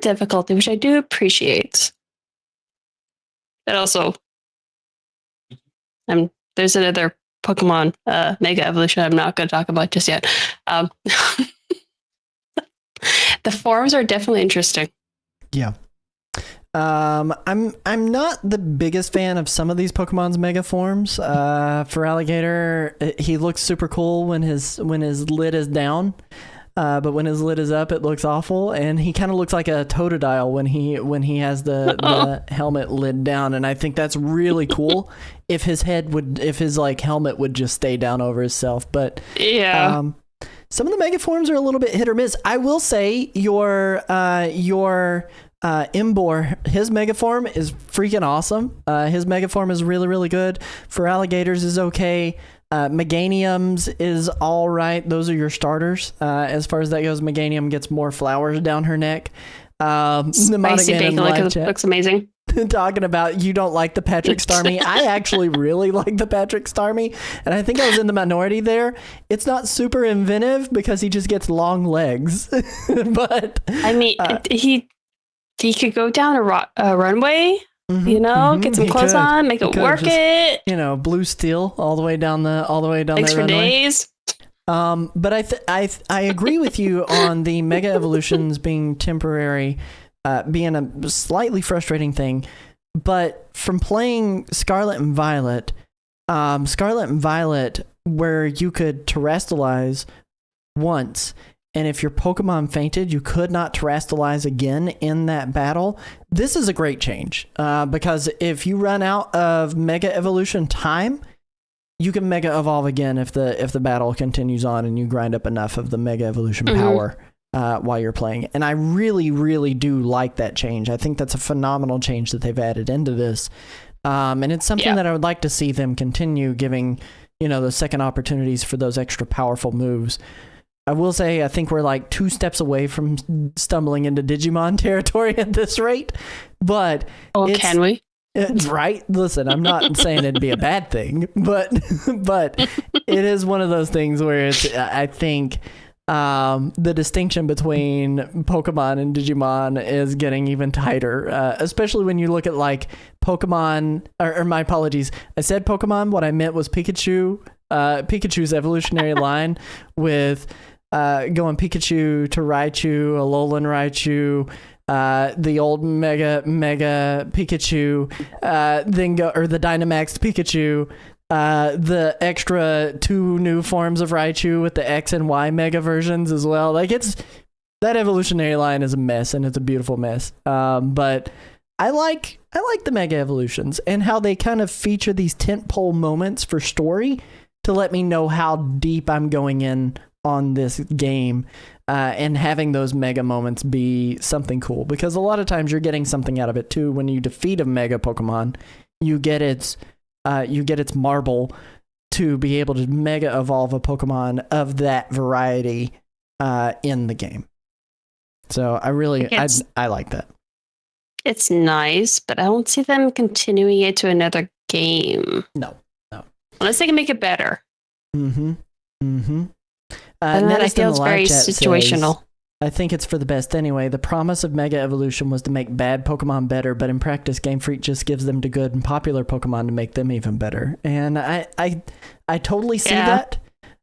difficulty, which I do appreciate. But also, there's another Pokemon Mega Evolution I'm not going to talk about just yet. The forms are definitely interesting. Yeah. I'm not the biggest fan of some of these Pokemon's mega forms. Feraligatr, he looks super cool when his lid is down, but when his lid is up, it looks awful. And he kind of looks like a Totodile when he has the helmet lid down. And I think that's really cool if his helmet would just stay down over himself. But yeah. some of the mega forms are a little bit hit or miss. I will say your Imbor, his mega form is freaking awesome. His mega form is really, really good. For alligators is okay. Meganium's is all right. Those are your starters. As far as that goes, Meganium gets more flowers down her neck. Spicy bacon looks amazing. Talking about you don't like the Patrick Starmie. I actually really like the Patrick Starmie, and I think I was in the minority there. It's not super inventive because he just gets long legs, but I mean, he could go down a runway. Get some clothes on, make it work. Blue steel all the way down that runway. For days. But I agree with you on the mega evolutions being temporary, being a slightly frustrating thing. But from playing Scarlet and Violet, where you could terrestrialize once, and if your Pokemon fainted, you could not terrestrialize again in that battle. This is a great change, because if you run out of mega evolution time, you can mega evolve again if the battle continues on and you grind up enough of the mega evolution power while you're playing. And I really, really do like that change. I think that's a phenomenal change that they've added into this. And it's something that I would like to see them continue giving, the second opportunities for those extra powerful moves. I will say, I think we're like 2 steps away from stumbling into Digimon territory at this rate, but can we? Right. Listen, I'm not saying it'd be a bad thing, but it is one of those things where I think the distinction between Pokemon and Digimon is getting even tighter, especially when you look at like Pokemon, or my apologies, I said Pokemon, what I meant was Pikachu, Pikachu's evolutionary line with going Pikachu to Raichu, Alolan Raichu, the old mega Pikachu, then the Dynamax Pikachu, the extra 2 new forms of Raichu with the X and Y mega versions as well. Like that evolutionary line is a mess, and it's a beautiful mess. But I like the mega evolutions and how they kind of feature these tentpole moments for story to let me know how deep I'm going in on this game. And having those mega moments be something cool, because a lot of times you're getting something out of it too. When you defeat a mega Pokemon, you get its marble to be able to mega evolve a Pokemon of that variety in the game. So I like that. It's nice, but I don't see them continuing it to another game. No. Unless they can make it better. And that I feel it's very situational. Says, I think it's for the best anyway. The promise of Mega Evolution was to make bad Pokemon better, but in practice, Game Freak just gives them to good and popular Pokemon to make them even better. And I totally see that,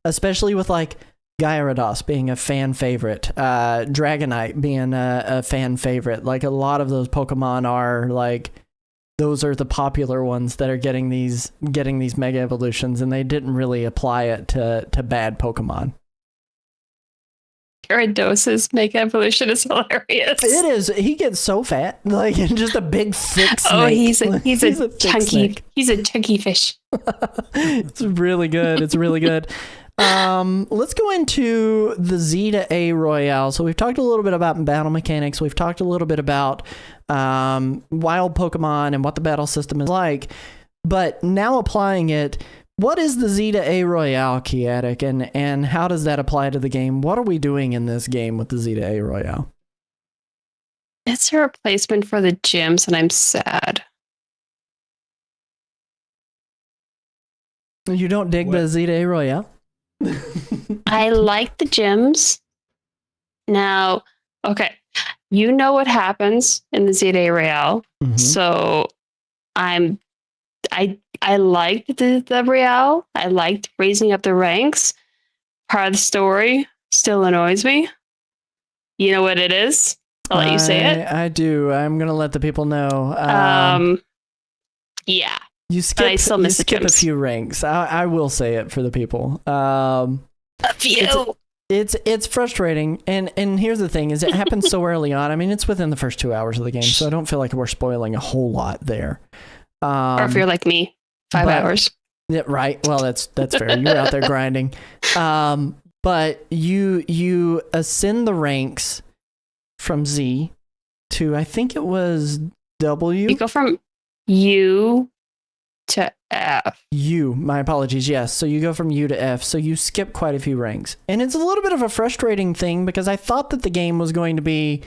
especially with like Gyarados being a fan favorite, Dragonite being a fan favorite. Like a lot of those Pokemon are like, those are the popular ones that are getting these Mega Evolutions, and they didn't really apply it to bad Pokemon. Gyarados' Mega Evolution is hilarious. It is. He gets so fat, like just a big thick snake. Oh, he's a chunky. He's a chunky fish. It's really good. It's really good. Let's go into the Z to A Royale. So we've talked a little bit about battle mechanics. We've talked a little bit about wild Pokemon and what the battle system is like. But now applying it, what is the Z to A Royale, Kiatic, and how does that apply to the game? What are we doing in this game with the Z to A Royale? It's a replacement for the gyms, and I'm sad. You don't dig the Z to A Royale? I like the gyms. Now, okay, you know what happens in the Z to A Royale, so I liked the Royale. I liked raising up the ranks. Part of the story still annoys me. You know what it is? I'll let you say it. I do. I'm going to let the people know. Yeah. You skip, I still miss you skip a few ranks. I will say it for the people. A few. It's frustrating. And here's the thing, is it happens so early on. I mean, it's within the first 2 hours of the game, so I don't feel like we're spoiling a whole lot there. Or if you're like but 5 hours. Yeah, right. Well, that's fair. You're out there grinding. But But you ascend the ranks from Z to, I think it was W. You go from U to F. U, my apologies, yes. So you go from U to F, so you skip quite a few ranks. And it's a little bit of a frustrating thing because I thought that the game was going to be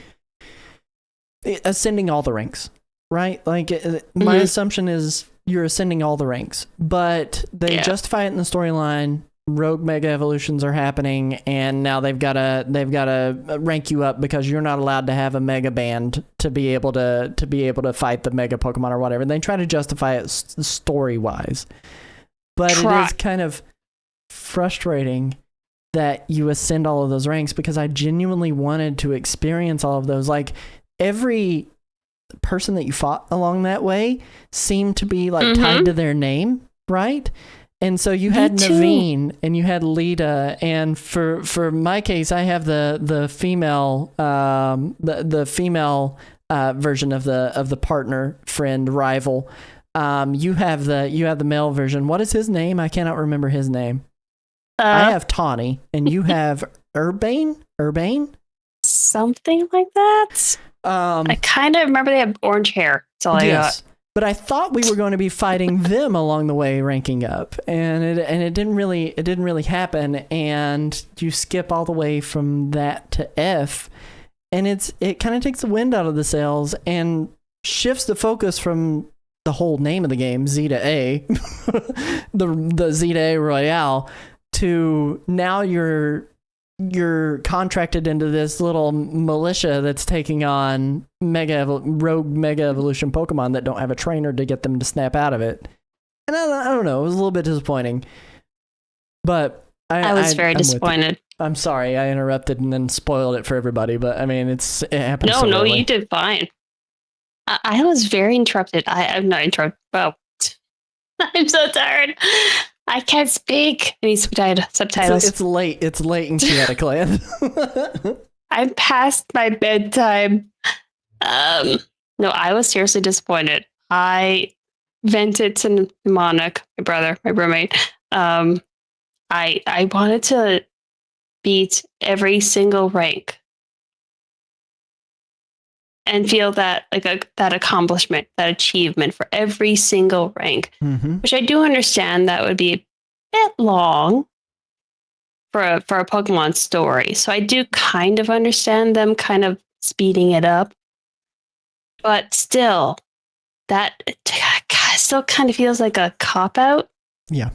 ascending all the ranks, right? Like, my assumption is you're ascending all the ranks, but they justify it in the storyline. Rogue mega evolutions are happening, and now they've got to rank you up because you're not allowed to have a mega band to be able to fight the mega Pokemon or whatever. And they try to justify it story wise, but it is kind of frustrating that you ascend all of those ranks because I genuinely wanted to experience all of those. Like, every person that you fought along that way seemed to be like tied to their name, right? And so you had Naveen and you had Lita, and for my case, I have the female the female version of the partner, friend, rival. You have the male version. What is his name? I cannot remember his name. I have Tawny, and you have Urbane, something like that. I kind of remember they have orange hair. That's all I got. But I thought we were going to be fighting them along the way, ranking up, and it didn't really happen. And you skip all the way from that to F, and it kind of takes the wind out of the sails and shifts the focus from the whole name of the game, Z to A, the Z to A Royale, to now you're contracted into this little militia that's taking on rogue mega evolution Pokemon that don't have a trainer to get them to snap out of it. And I don't know, it was a little bit disappointing. But I was very disappointed. I'm sorry, I interrupted and then spoiled it for everybody, but I mean, it happened. No, early. You did fine. I was very interrupted. I'm not interrupted. Well, I'm so tired. I can't speak. I need subtitles. It's late. It's late in Kiatic land. I'm past my bedtime. No, I was seriously disappointed. I vented to Mnemonic, my brother, my roommate. I wanted to beat every single rank and feel that that accomplishment, that achievement for every single rank, which I do understand that would be a bit long for a Pokemon story. So I do kind of understand them kind of speeding it up, but still, that still kind of feels like a cop out. Yeah.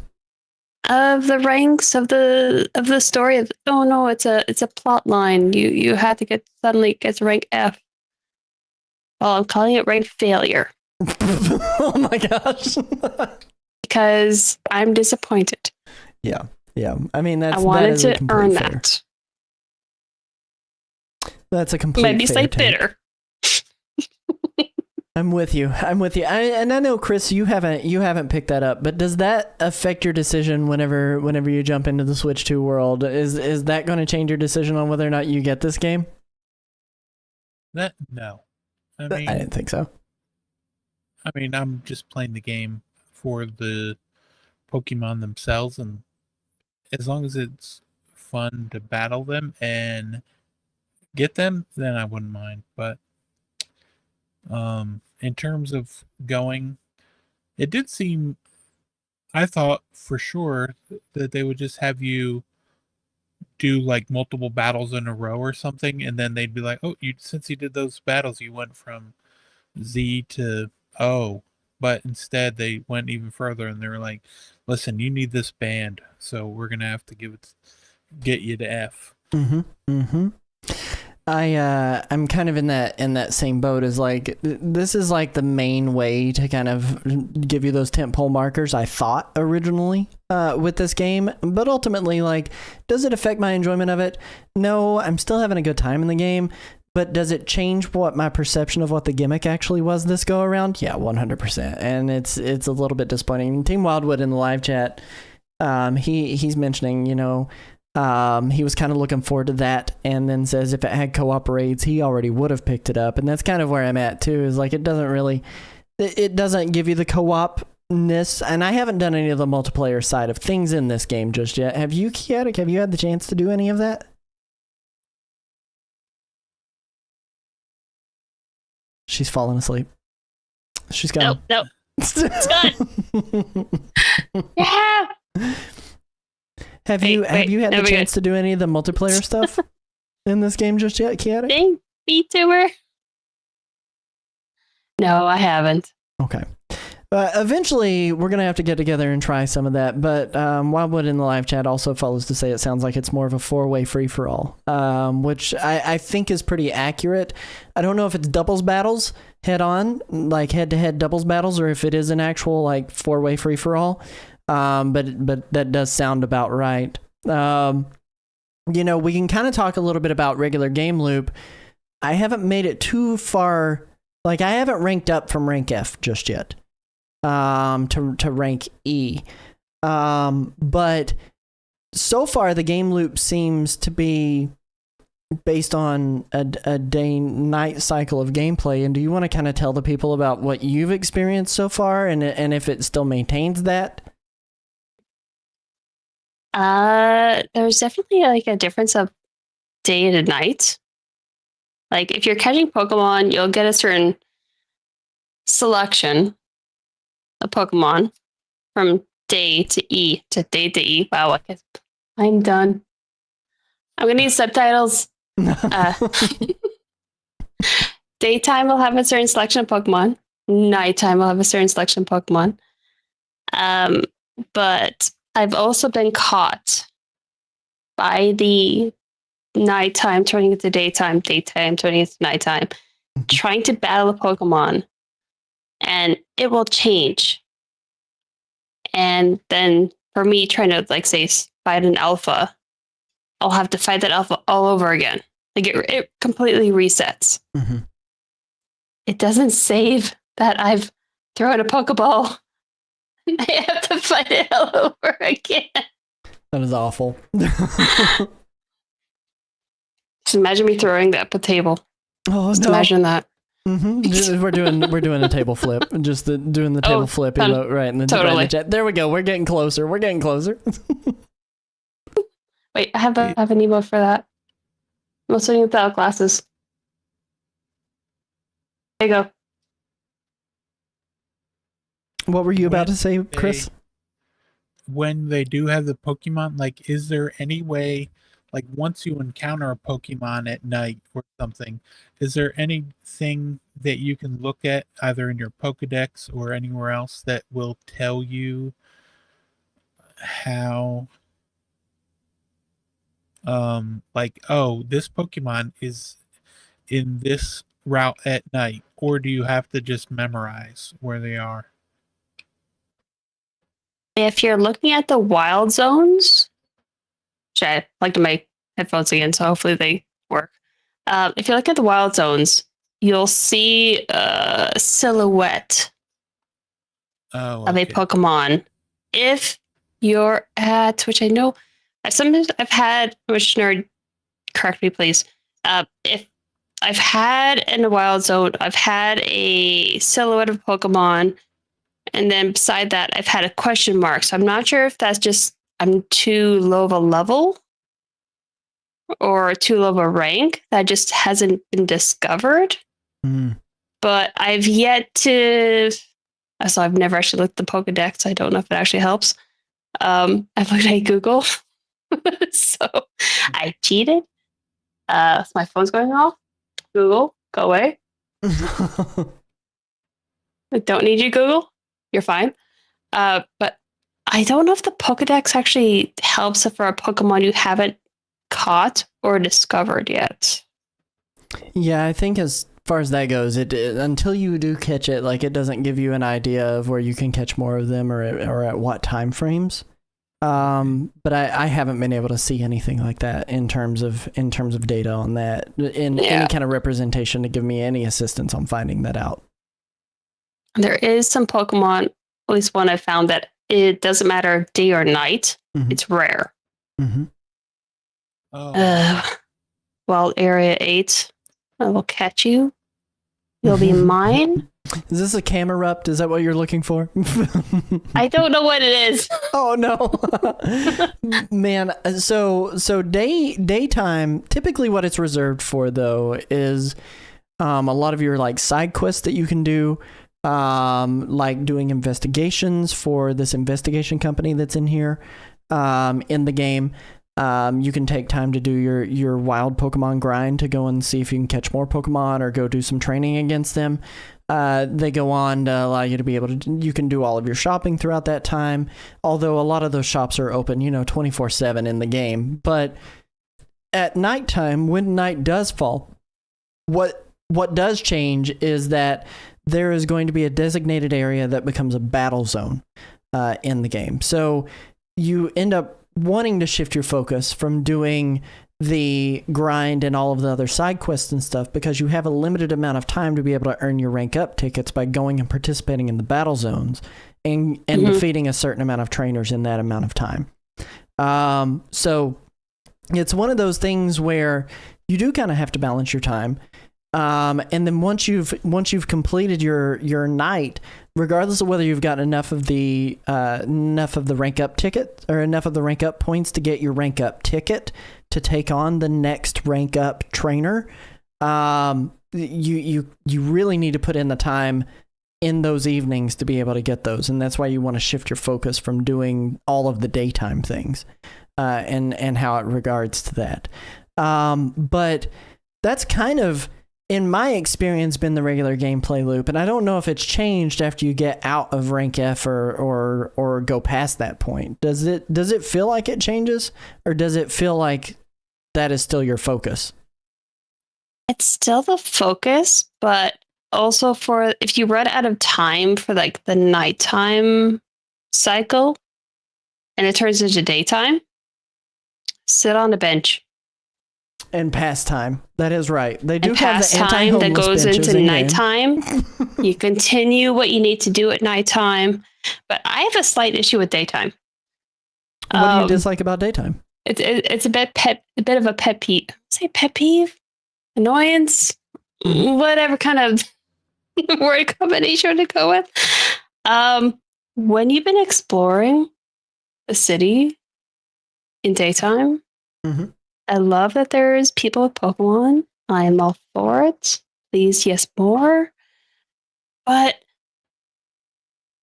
Of the ranks of the story of, oh no, it's a plot line. You have to suddenly get to rank F. Well, I'm calling it rank failure. Oh my gosh. Because I'm disappointed. Yeah. I mean, I wanted to earn that. That's a complete Maybe say bitter. I'm with you. And I know, Chris, you haven't picked that up, but does that affect your decision whenever you jump into the Switch 2 world? Is that going to change your decision on whether or not you get this game? No. I didn't think so. I mean, I'm just playing the game for the Pokemon themselves, and as long as it's fun to battle them and get them, then I wouldn't mind. But in terms of going, it did seem, I thought for sure that they would just have you do like multiple battles in a row or something, and then they'd be like, oh, since you did those battles, you went from Z to O. But instead they went even further, and they were like, listen, you need this band, so we're gonna have to get you to F. I'm kind of in that same boat as like, this is like the main way to kind of give you those tentpole markers, I thought originally with this game, but ultimately, like, does it affect my enjoyment of it? No, I'm still having a good time in the game, but does it change what my perception of what the gimmick actually was this go around? Yeah, 100%. And it's a little bit disappointing. Team Wildwood in the live chat, he's mentioning, he was kind of looking forward to that, and then says if it had co-op raids, he already would have picked it up. And that's kind of where I'm at too, is like, it doesn't give you the co-op this, and I haven't done any of the multiplayer side of things in this game just yet. Have you, Kiatic? Have you had the chance to do any of that? She's fallen asleep. She's gone. Nope. It's gone. Yeah. Have you had the chance to do any of the multiplayer stuff in this game just yet, Kiatic? Dang, VTuber. No, I haven't. Okay. Eventually, we're going to have to get together and try some of that. But Wildwood in the live chat also follows to say it sounds like it's more of a 4-way free-for-all, which I think is pretty accurate. I don't know if it's doubles battles head-on, like head-to-head doubles battles, or if it is an actual like 4-way free-for-all. But that does sound about right. We can kind of talk a little bit about regular game loop. I haven't made it too far. Like, I haven't ranked up from rank F just yet. To rank E. But so far the game loop seems to be based on a day-night cycle of gameplay. And do you want to kind of tell the people about what you've experienced so far and if it still maintains that? There's definitely like a difference of day to night. Like if you're catching Pokemon, you'll get a certain selection of Pokemon from day to E to day to E. Wow, I guess I'm done. I'm gonna need subtitles. Daytime will have a certain selection of Pokemon. Nighttime will have a certain selection of Pokemon. But I've also been caught by the nighttime turning into daytime turning into nighttime, trying to battle a Pokemon, and it will change. And then for me trying to like say fight an alpha, I'll have to fight that alpha all over again. Like it completely resets. Mm-hmm. It doesn't save that I've thrown a Pokeball. I have to fight it all over again. That is awful. Just imagine me throwing that at the table. Oh, Just no. imagine that. Mm-hmm. We're doing a table flip. Just doing the table flip right in the totally. Right in the chat. There we go. We're getting closer. Wait, I have an emote for that. I'm also without glasses. There you go. What were you about to say, Chris? When they do have the Pokemon, like, is there any way, like, once you encounter a Pokemon at night or something, is there anything that you can look at either in your Pokedex or anywhere else that will tell you how, like, oh, this Pokemon is in this route at night, or do you have to just memorize where they are? If you're looking at the wild zones, which I like to make headphones again, so hopefully they work. If you look at the wild zones, you'll see a silhouette of a Pokemon. If you're at, which I know, I've had, which nerd, correct me please. If I've had in the wild zone, I've had a silhouette of Pokemon. And then beside that, I've had a question mark. So I'm not sure if that's just I'm too low of a level or too low of a rank that just hasn't been discovered. Mm. But I've yet to. So I've never actually looked at the Pokedex. I don't know if it actually helps. I've looked at Google. So I cheated. So my phone's going off. Google, go away. I don't need you, Google. You're fine. But I don't know if the Pokedex actually helps for a Pokemon you haven't caught or discovered yet. Yeah, I think as far as that goes, it until you do catch it, like it doesn't give you an idea of where you can catch more of them or at what time frames. But I haven't been able to see anything like that in terms of data on that, any kind of representation to give me any assistance on finding that out. There is some Pokemon, at least one I found, that it doesn't matter day or night. Mm-hmm. It's rare. Mm-hmm. Wild Area 8, I will catch you. You'll be mine. Is this a Camerupt? Is that what you're looking for? I don't know what it is. Oh no, man. So daytime. Typically, what it's reserved for though is a lot of your like side quests that you can do, like doing investigations for this investigation company that's in here, in the game. You can take time to do your wild Pokemon grind to go and see if you can catch more Pokemon or go do some training against them. They go on to allow you to be able to, you can do all of your shopping throughout that time. Although a lot of those shops are open, 24/7 in the game. But at nighttime, when night does fall, what does change is that there is going to be a designated area that becomes a battle zone, in the game. So you end up wanting to shift your focus from doing the grind and all of the other side quests and stuff because you have a limited amount of time to be able to earn your rank up tickets by going and participating in the battle zones and defeating a certain amount of trainers in that amount of time. So it's one of those things where you do kind of have to balance your time. And then once you've completed your night, regardless of whether you've got enough of the rank up ticket or enough of the rank up points to get your rank up ticket to take on the next rank up trainer, you really need to put in the time in those evenings to be able to get those, and that's why you want to shift your focus from doing all of the daytime things, and how it regards to that. But that's kind of, in my experience, been the regular gameplay loop, and I don't know if it's changed after you get out of rank F or go past that point. Does it feel like it changes, or does it feel like that is still your focus? It's still the focus, but also for if you run out of time for like the nighttime cycle and it turns into daytime, sit on a bench. And pastime. That is right. They do and have the pastime that goes into in nighttime. You continue what you need to do at nighttime, but I have a slight issue with daytime. What do you dislike about daytime? It's a bit of a pet peeve. Say pet peeve, annoyance, whatever kind of word combination to go with. When you've been exploring the city in daytime. Mm-hmm. I love that there's people with Pokemon. I'm all for it. Please, yes, more. But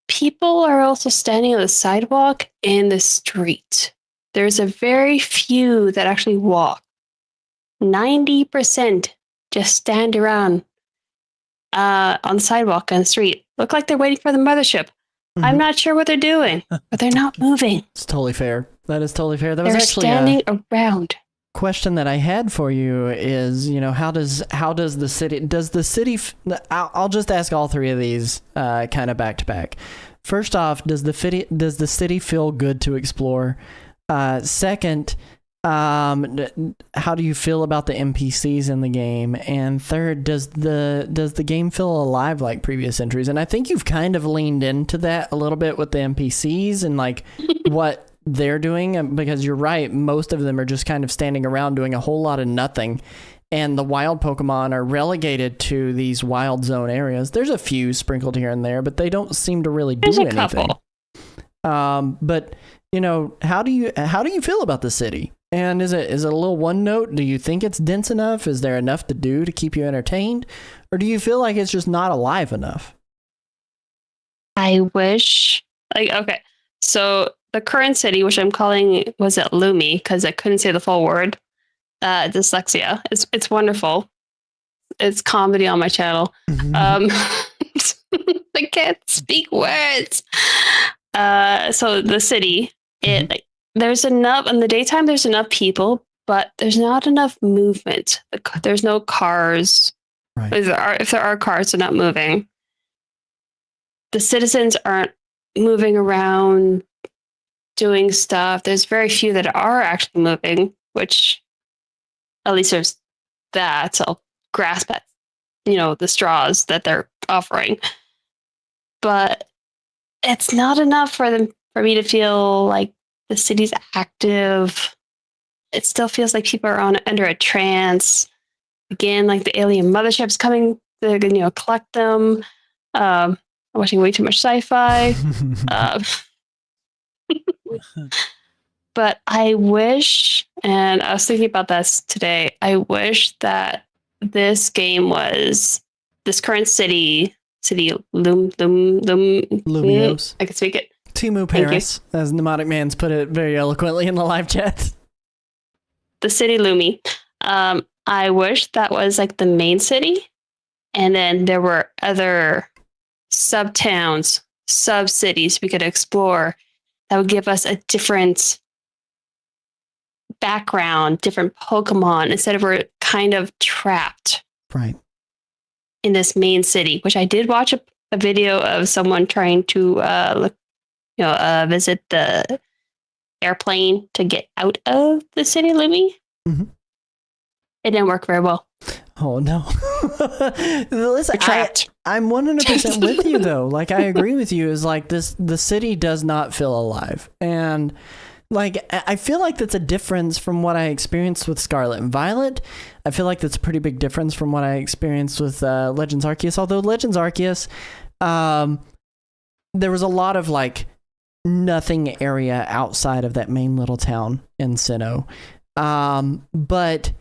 people are also standing on the sidewalk and the street. There's a very few that actually walk. 90% just stand around on the sidewalk and the street. Look like they're waiting for the mothership. Mm-hmm. I'm not sure what they're doing, but they're not moving. It's totally fair. That is totally fair. That they're was actually standing around. Question that I had for you is, how does the city I'll just ask all three of these kind of back to back. First off, does the city feel good to explore? Second, how do you feel about the NPCs in the game? And third, does the game feel alive like previous entries? And I think you've kind of leaned into that a little bit with the NPCs and like what they're doing, because you're right, most of them are just kind of standing around doing a whole lot of nothing, and the wild Pokemon are relegated to these wild zone areas. There's a few sprinkled here and there, but they don't seem to really do anything. Couple. But how do you feel about the city? And is it a little one note? Do you think it's dense enough? Is there enough to do to keep you entertained, or do you feel like it's just not alive enough? I wish, okay, so the current city, which I'm calling, was it Lumi, because I couldn't say the full word. Dyslexia. It's wonderful. It's comedy on my channel. Mm-hmm. I can't speak words. So the city, there's enough in the daytime. There's enough people, but there's not enough movement. There's no cars. Right. If there are cars, they're not moving. The citizens aren't moving around doing stuff. There's very few that are actually moving, which at least there's that. So I'll grasp at, the straws that they're offering. But it's not enough for me to feel like the city's active. It still feels like people are under a trance. Again, like the alien mothership's coming to collect them. I'm watching way too much sci-fi. But I wish, and I was thinking about this today, I wish that this game was this current Lumios. I can speak it. Timu Paris, as Mnemonic Man's put it very eloquently in the live chat. The city Lumi. I wish that was like the main city, and then there were other sub-towns, sub-cities we could explore that would give us a different background, different Pokemon, instead of we're kind of trapped Right. in this main city, which I did watch a video of someone trying to visit the airplane to get out of the city Lumi. Mhm. It didn't work very well. Oh no. Listen, We're trapped. I'm 100% with you though. Like I agree with you, is like the city does not feel alive. And like I feel like that's a difference from what I experienced with Scarlet and Violet. I feel like that's a pretty big difference from what I experienced with Legends Arceus. Although Legends Arceus, there was a lot of like nothing area outside of that main little town in Sinnoh. But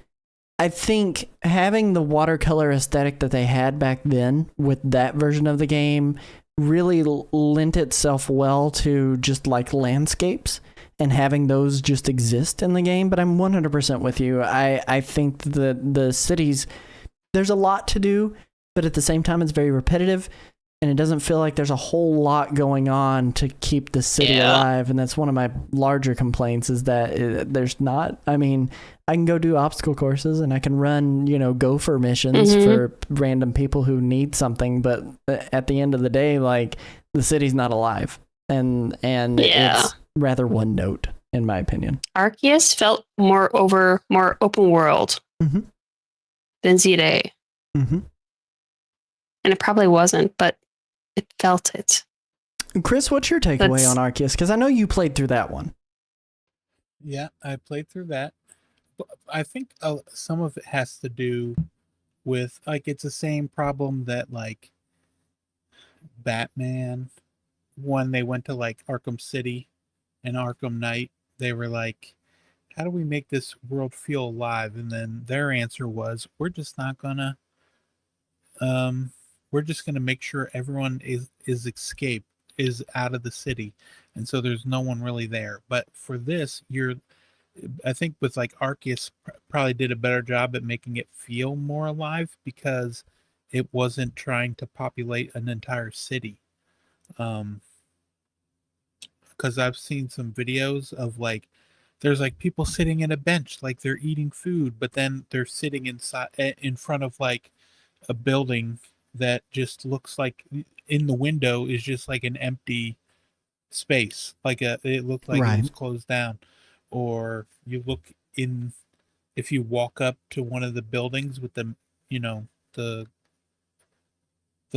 I think having the watercolor aesthetic that they had back then with that version of the game really lent itself well to just like landscapes and having those just exist in the game. But I'm 100% with you. I think that the cities, there's a lot to do, but at the same time, it's very repetitive. And it doesn't feel like there's a whole lot going on to keep the city alive. And that's one of my larger complaints, is that there's not. I mean, I can go do obstacle courses and I can run, gopher missions for random people who need something. But at the end of the day, like, the city's not alive. And it's rather one note, in my opinion. Arceus felt more open world than Z-Day. And it probably wasn't, but it felt it. Chris, what's your takeaway on Arceus? Because I know you played through that one. Yeah, I played through that. I think some of it has to do with, like, it's the same problem that, like, Batman, when they went to, like, Arkham City and Arkham Knight, they were like, how do we make this world feel alive? And then their answer was, we're just gonna make sure everyone is out of the city, and so there's no one really there. But for this, I think with like Arceus probably did a better job at making it feel more alive, because it wasn't trying to populate an entire city. Because I've seen some videos of like, there's like people sitting in a bench, like they're eating food, but then they're sitting in front of like a building that just looks like, in the window is just like an empty space, it looked like it was closed down. Or you look in, if you walk up to one of the buildings with the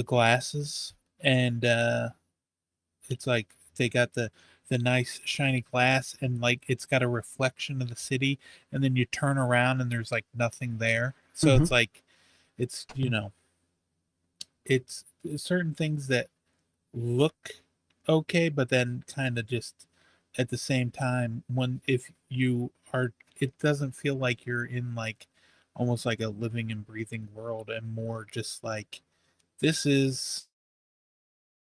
glasses, and it's like they got the nice shiny glass, and like it's got a reflection of the city, and then you turn around and there's like nothing there. So it's like, it's it's certain things that look okay, but then kind of just at the same time, it doesn't feel like you're in like almost like a living and breathing world, and more just like, this is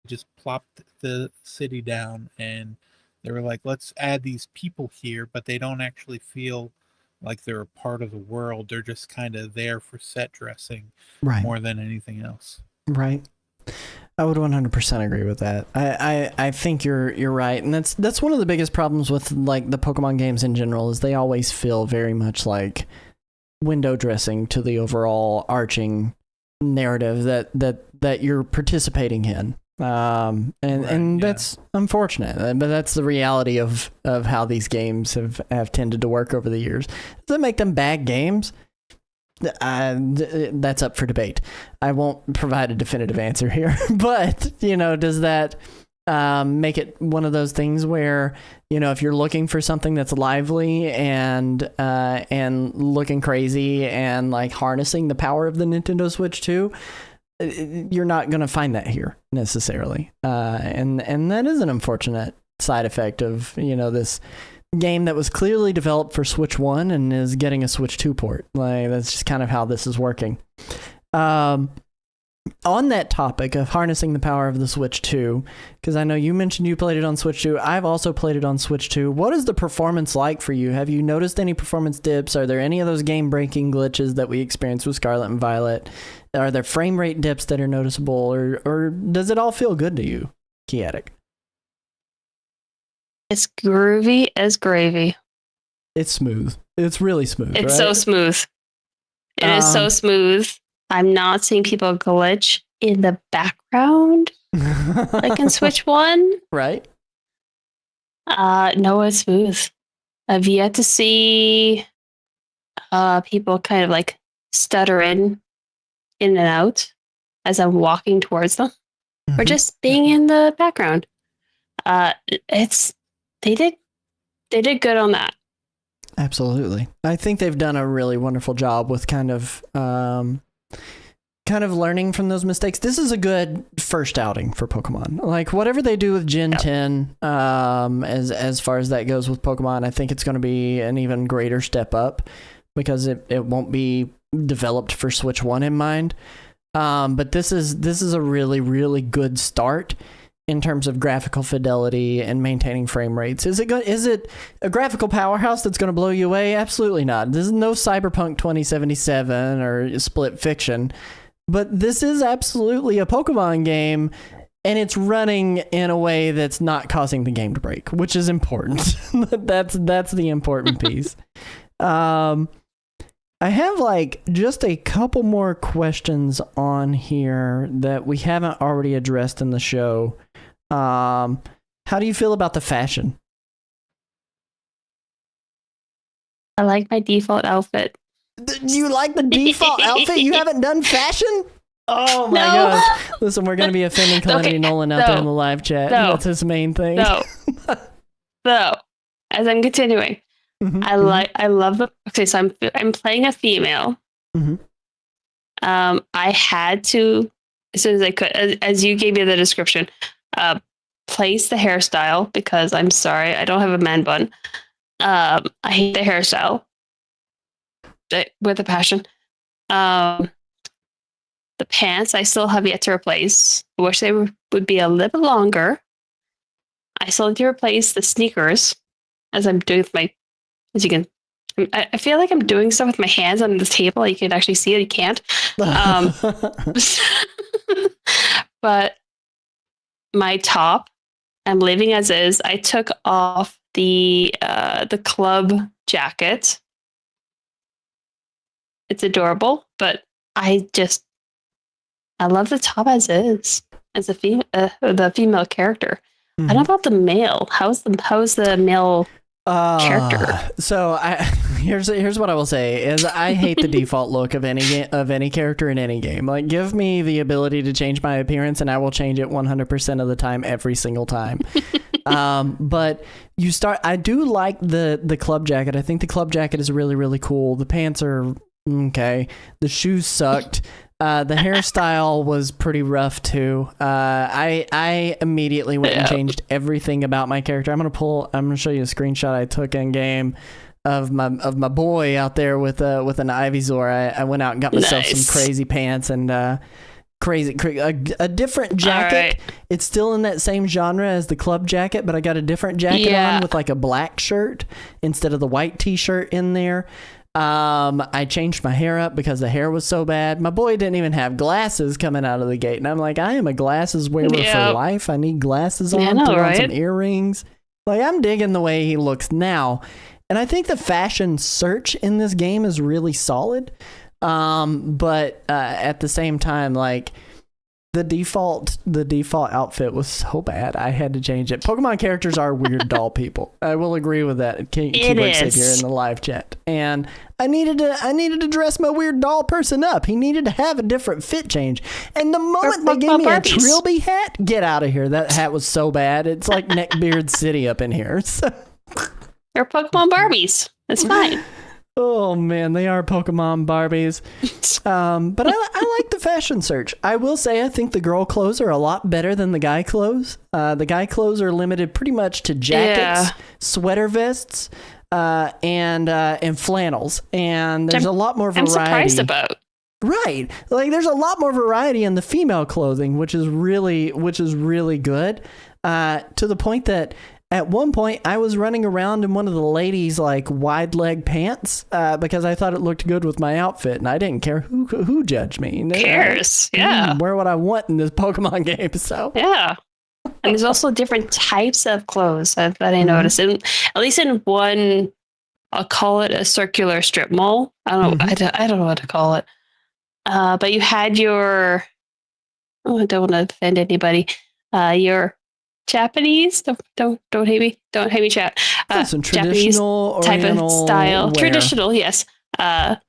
just plopped the city down, and they were like, let's add these people here, but they don't actually feel like they're a part of the world. They're just kind of there for set dressing more than anything else. Right. I would 100% agree with that. I think you're right, and that's one of the biggest problems with like the Pokemon games in general, is they always feel very much like window dressing to the overall arching narrative that you're participating in. That's unfortunate, but that's the reality of how these games have tended to work over the years. Does that make them bad games? That's up for debate. I won't provide a definitive answer here, but does that make it one of those things where, if you're looking for something that's lively and looking crazy and like harnessing the power of the Nintendo Switch 2, you're not going to find that here necessarily. And that is an unfortunate side effect of, this game that was clearly developed for Switch 1 and is getting a Switch 2 port. Like, that's just kind of how this is working. On that topic of harnessing the power of the Switch 2, because I know you mentioned you played it on Switch 2. I've also played it on Switch 2. What is the performance like for you? Have you noticed any performance dips? Are there any of those game-breaking glitches that we experienced with Scarlet and Violet? Are there frame rate dips that are noticeable, or does it all feel good to you, Kiatic? It's groovy as gravy. It's smooth. It's really smooth. It's right? so smooth. It is so smooth. I'm not seeing people glitch in the background like in Switch 1. Right? No, it's smooth. I've yet to see people kind of like stutter in and out as I'm walking towards them, or just being in the background. They did good on that. Absolutely. I think they've done a really wonderful job with kind of learning from those mistakes. This is a good first outing for Pokemon. Like, whatever they do with Gen 10, as far as that goes with Pokemon, I think it's going to be an even greater step up because it won't be developed for Switch 1 in mind. But this is a really, really good start in terms of graphical fidelity and maintaining frame rates. Is it a graphical powerhouse that's going to blow you away? Absolutely not. This is no Cyberpunk 2077 or Split Fiction, but this is absolutely a Pokemon game, and it's running in a way that's not causing the game to break, which is important. That's the important piece. I have just a couple more questions on here that we haven't already addressed in the show. How do you feel about the fashion? I like my default outfit. You like the default outfit? You haven't done fashion? Oh my No. gosh. Listen, we're going to be offending Calamity Nolan out there in the live chat. No. That's his main thing. So, as I'm continuing, I love the. Okay, so I'm playing a female. I had to, as soon as I could, as you gave me the description, place the hairstyle because I'm sorry, I don't have a man bun. I hate the hairstyle with a passion. The pants I still have yet to replace. I wish they would be a little longer. I still need to replace the sneakers as I'm doing with my. As you can, I feel like I'm doing stuff with my hands on the table. You can actually see it. You can't. But my top, I'm leaving as is. I took off the club jacket. It's adorable, but I love the top as is, as a the female character. I don't know about the male. How's the male character? So here's what I will say is I hate the default look of any character in any game. Like, give me the ability to change my appearance and I will change it 100% of the time, every single time. But I do like the club jacket. I think the club jacket is really, really cool. The pants are okay. The shoes sucked. The hairstyle was pretty rough too. I immediately went and changed everything about my character. I'm gonna show you a screenshot I took in game of my boy out there with an Ivysaur. I went out and got myself some crazy pants and a different jacket. Right. It's still in that same genre as the club jacket, but I got a different jacket on with like a black shirt instead of the white t-shirt in there. I changed my hair up because the hair was so bad. My boy didn't even have glasses coming out of the gate, and I'm like, I am a glasses wearer for life. I need glasses on, put on some earrings. Like, I'm digging the way he looks now, and I think the fashion search in this game is really solid. But at the same time, like, the default outfit was so bad I had to change it. Pokemon characters are weird doll people. I will agree with that. Keyboard said here in the live chat, and I needed to dress my weird doll person up. He needed to have a different fit change. And the moment they gave me a Trilby hat, get out of here. That hat was so bad. It's like Neckbeard City up in here. So. They're Pokemon Barbies. It's fine. Oh man, they are Pokemon Barbies. But I like the fashion search. I will say I think the girl clothes are a lot better than the guy clothes. The guy clothes are limited pretty much to jackets, sweater vests, and flannels. And there's a lot more variety. I'm surprised about. Right. Like there's a lot more variety in the female clothing, which is really good. To the point that at one point I was running around in one of the ladies' like wide leg pants because I thought it looked good with my outfit, and I didn't care who judged me. Who cares? Yeah. Wear what I want in this Pokemon game. So yeah. And there's also different types of clothes that I noticed. And at least in one, I'll call it a circular strip mall. I don't know what to call it. But you had your, I don't want to offend anybody. Your Japanese, don't hate me. Don't hate me, chat. some traditional Japanese type of style. wear. Traditional, yes. Type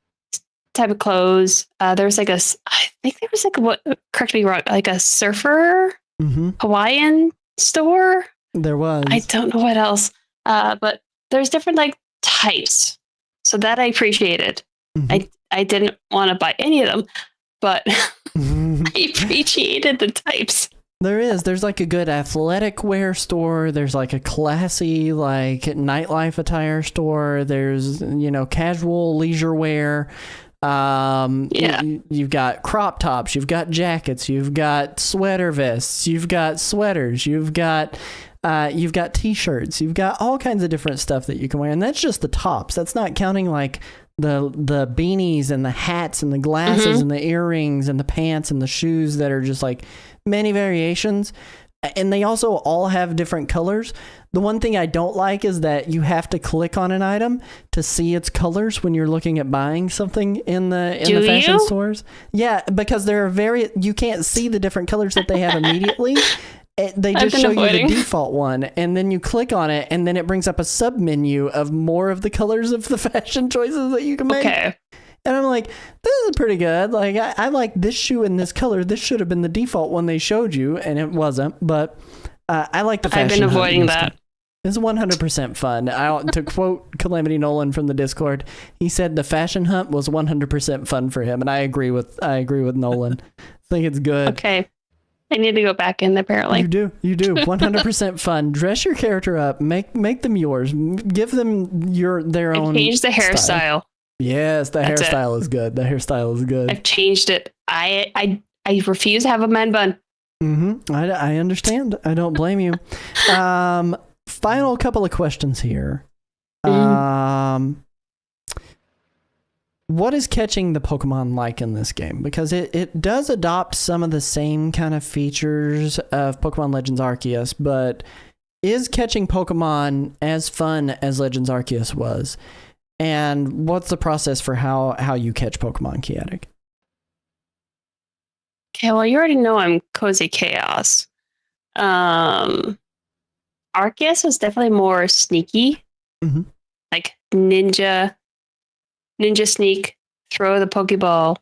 of clothes. There's like I think there was like correct me wrong, like a surfer Hawaiian store. There was. I don't know what else. But there's different like types. So that I appreciated. I didn't want to buy any of them, but I appreciated the types. There's like a good athletic wear store. There's like a classy like nightlife attire store. There's, casual leisure wear. You've got crop tops, you've got jackets, you've got sweater vests, you've got sweaters, you've got t-shirts, you've got all kinds of different stuff that you can wear. And that's just the tops. That's not counting like the beanies and the hats and the glasses and the earrings and the pants and the shoes that are just like many variations. And they also all have different colors. The one thing I don't like is that you have to click on an item to see its colors when you're looking at buying something in the fashion stores. Yeah, because you can't see the different colors that they have immediately. They just show you the default one, and then you click on it, and then it brings up a sub menu of more of the colors of the fashion choices that you can make. Okay. And I'm like, this is pretty good. Like, I like this shoe in this color. This should have been the default one they showed you, and it wasn't. But I like the fashion. I've been avoiding that. It's 100% fun. To quote Calamity Nolan from the Discord, he said the fashion hunt was 100% fun for him, and I agree with Nolan. I think it's good. Okay. I need to go back in apparently. You do. 100% fun. Dress your character up. Make them yours. Give them their own. Change the hairstyle. Yes, the hairstyle is good. The hairstyle is good. I've changed it. I refuse to have a man bun. I understand. I don't blame you. Final couple of questions here. What is catching the Pokemon like in this game? Because it does adopt some of the same kind of features of Pokemon Legends Arceus, but is catching Pokemon as fun as Legends Arceus was? And what's the process for how you catch Pokemon, Kiatic? Okay, well, you already know I'm Cozy Chaos. Arceus was definitely more sneaky. Like ninja sneak, throw the Pokeball.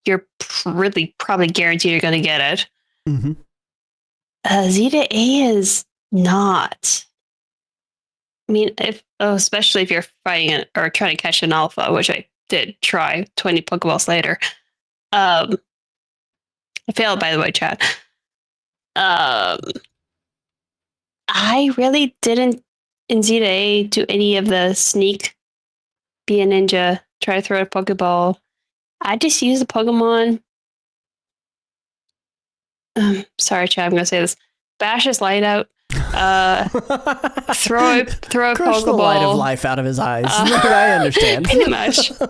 You're really probably guaranteed you're going to get it. Zeta A is not. I mean, especially if you're fighting it or trying to catch an alpha, which I did try 20 Pokeballs later. I failed, by the way, chat. I really didn't in Zeta A do any of the sneak, be a ninja, try to throw a Pokeball. I just use the Pokemon. Sorry, chat, I'm going to say this. Bash his light out. Throw a Crush Pokeball. the light of life out of his eyes. I understand. Pretty much. Throw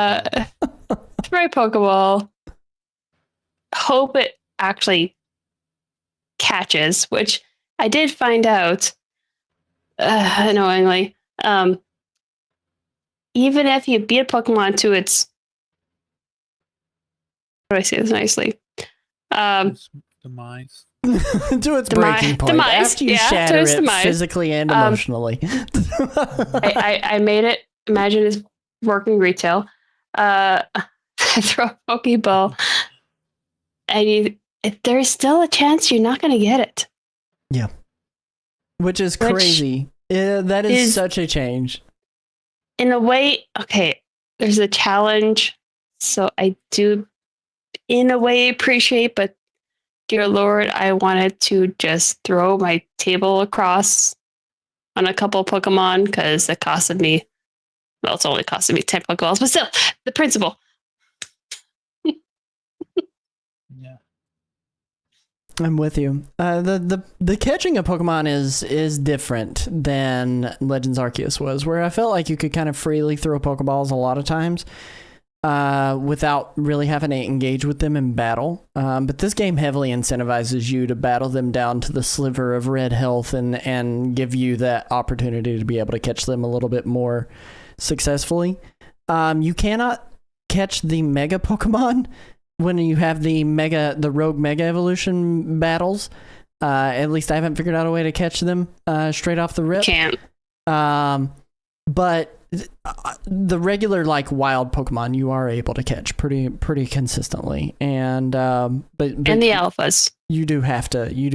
a Pokeball. Hope it actually catches, which I did find out annoyingly. Even if you beat a Pokemon to its, how do I say this nicely? Demise. To its breaking point. Demise. After you shatter it demise. physically and emotionally. I made it. Imagine it's working retail. I throw a Pokeball, and there's still a chance you're not going to get it. Yeah. Which is crazy. That is such a change. in a way, okay, there's a challenge. So I do, in a way, appreciate, but dear Lord, I wanted to just throw my table across on a couple Pokemon because it costed me, well, it's only costed me 10 Pokeballs, but still, the principle. Yeah. I'm with you. The catching of Pokemon is different than Legends Arceus was, where I felt like you could kind of freely throw Pokeballs a lot of times without really having to engage with them in battle. But this game heavily incentivizes you to battle them down to the sliver of red health and give you that opportunity to be able to catch them a little bit more successfully. You cannot catch the Mega Pokemon when you have the Rogue Mega Evolution battles. At least I haven't figured out a way to catch them straight off the rip. Can't. But the regular like wild Pokemon you are able to catch pretty consistently, and but And the alphas. you do have to do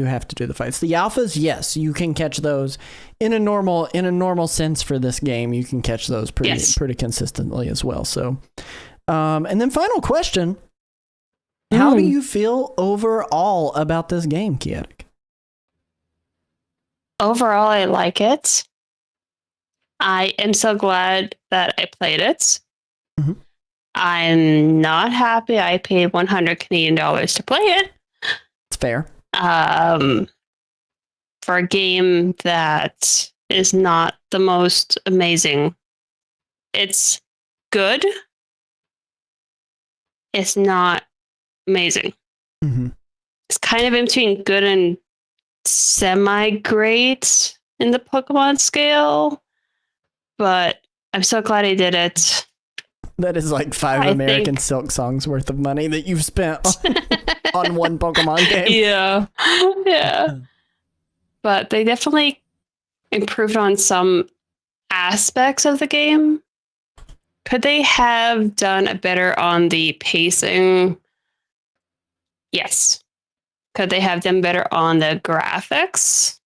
the fights. The alphas, yes, you can catch those in a normal sense for this game. You can catch those pretty consistently as well. So, and then final question. How do you feel overall about this game, Kiatic? Overall, I like it. I am so glad that I played it. Mm-hmm. I'm not happy I paid 100 Canadian dollars to play it. It's fair. For a game that is not the most amazing. It's good. It's not amazing. Mm-hmm. It's kind of in between good and semi-great in the Pokemon scale, but I'm so glad I did it. That is like 5 American Silk songs worth of money that you've spent on one Pokemon game. Yeah. But they definitely improved on some aspects of the game. Could they have done a better on the pacing? Yes. Could they have done better on the graphics?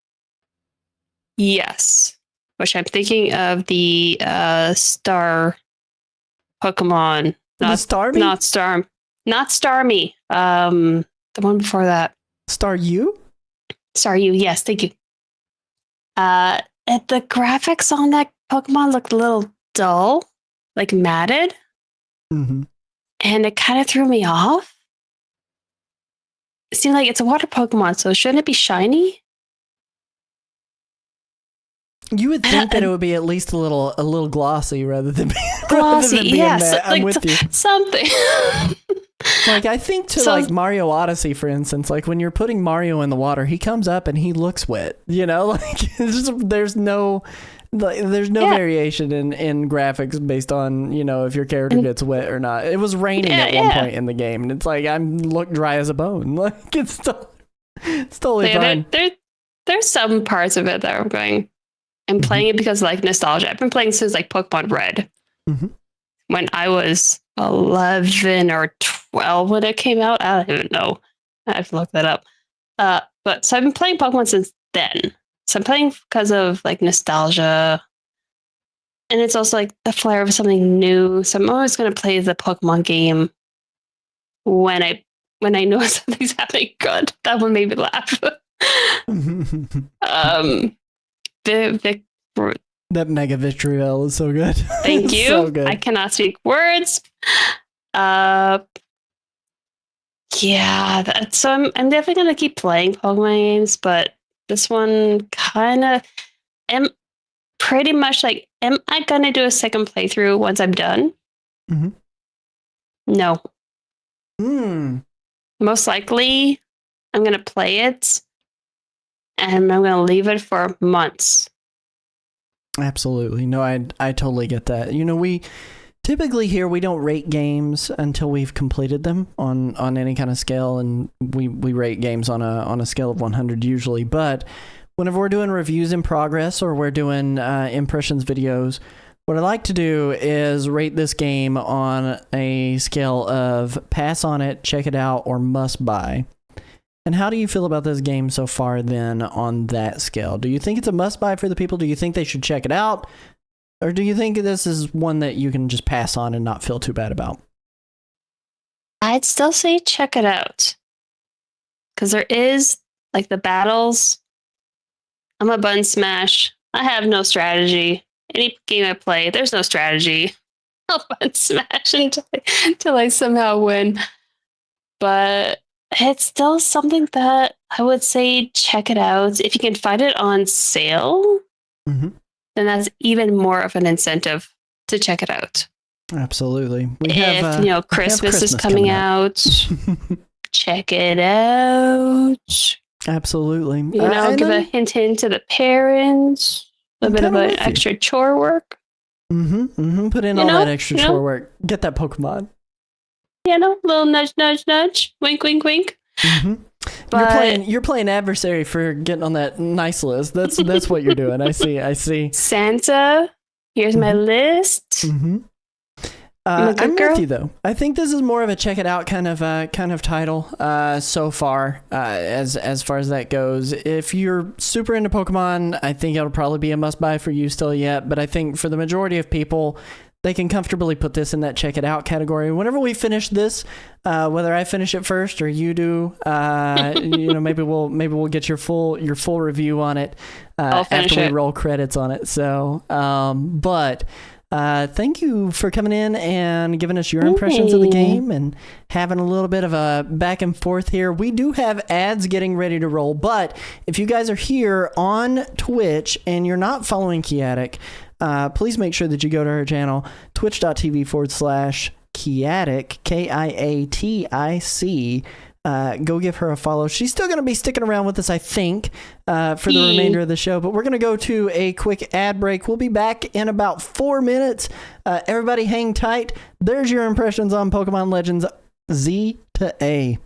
Yes. Which I'm thinking of the Star Pokemon. Not Starmie? Not Starmie. The one before that. Staryu? Staryu, yes, thank you. The graphics on that Pokemon looked a little dull, like matted. Mm-hmm. And it kind of threw me off. It seemed like it's a water Pokemon, so shouldn't it be shiny? You would think that it would be at least a little glossy rather than glossy. Yes, that. I'm with you. Something. Like I think to like Mario Odyssey, for instance, like when you're putting Mario in the water, he comes up and he looks wet. You know, like there's no variation in graphics based on, you know, if your character gets wet or not. It was raining at one point in the game, and it's like I look dry as a bone. Like it's totally fine. There's some parts of it that I'm going. I'm playing it because like nostalgia. I've been playing since like Pokemon Red. Mm-hmm. When I was 11 or 12 when it came out. I don't even know. I have to look that up. But so I've been playing Pokemon since then. So I'm playing because of like nostalgia. And it's also like the flair of something new. So I'm always going to play the Pokemon game when I know something's happening good. That one made me laugh. That Mega Vitriol is so good. Thank you. So good. I cannot speak words. Yeah, so I'm definitely gonna keep playing Pokemon games, but this one kind of pretty much like, am I gonna do a second playthrough once I'm done? Mm-hmm. No. Most likely, I'm gonna play it, and I'm gonna leave it for months. Absolutely. No, I totally get that. You know, we typically here we don't rate games until we've completed them on any kind of scale, and we rate games on a scale of 100 usually. But whenever we're doing reviews in progress or we're doing impressions videos, what I like to do is rate this game on a scale of pass on it, check it out, or must buy. And how do you feel about this game so far then on that scale? Do you think it's a must buy for the people? Do you think they should check it out? Or do you think this is one that you can just pass on and not feel too bad about? I'd still say check it out. Because there is, like, the battles. I'm a button smash. I have no strategy. Any game I play, there's no strategy. I'll button smash until I somehow win. But it's still something that I would say check it out. If you can find it on sale, then that's even more of an incentive to check it out. Absolutely. If Christmas is coming out, check it out. Absolutely. Give a hint to the parents. A bit of an extra chore work. Put in all that extra chore work. Get that Pokemon. Little nudge, nudge, nudge. Wink, wink, wink. But you're playing adversary for getting on that nice list. That's what you're doing. I see. Santa, here's my list. I'm with you though. I think this is more of a check it out kind of title so far as far as that goes. If you're super into Pokemon, I think it'll probably be a must buy for you still yet. But I think for the majority of people, they can comfortably put this in that check it out category. Whenever we finish this, whether I finish it first or you do, maybe we'll get your full review on it after we roll credits on it. So, but thank you for coming in and giving us your impressions of the game and having a little bit of a back and forth here. We do have ads getting ready to roll, but if you guys are here on Twitch and you're not following Kiatic, please make sure that you go to her channel, twitch.tv/Kiatic, Kiatic. Go give her a follow. She's still going to be sticking around with us, I think, for the remainder of the show. But we're going to go to a quick ad break. We'll be back in about 4 minutes. Everybody hang tight. There's your impressions on Pokemon Legends Z to A.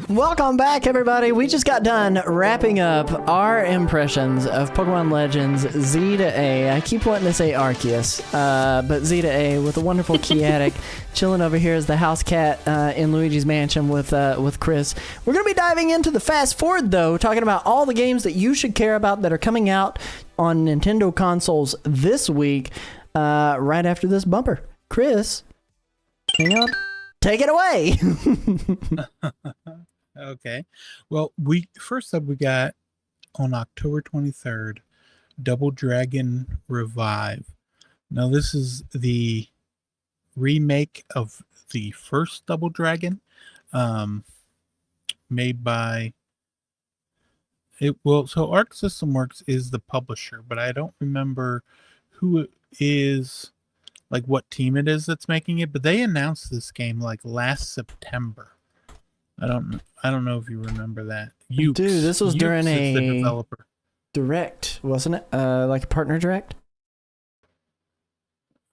Welcome back, everybody. We just got done wrapping up our impressions of Pokemon Legends Z to A. I keep wanting to say Arceus, but Z to A with a wonderful Kiatic chilling over here as the house cat in Luigi's Mansion with Chris. We're going to be diving into the fast forward, though, talking about all the games that you should care about that are coming out on Nintendo consoles this week, right after this bumper. Chris, hang on. Take it away. Okay. Well, first up we got on October 23rd, Double Dragon Revive. Now this is the remake of the first Double Dragon, made by so Arc System Works is the publisher, but I don't remember who it is, like what team it is that's making it, but they announced this game like last September. I don't know if you remember that. Dude, this was during the developer. Direct, wasn't it? Like a partner direct?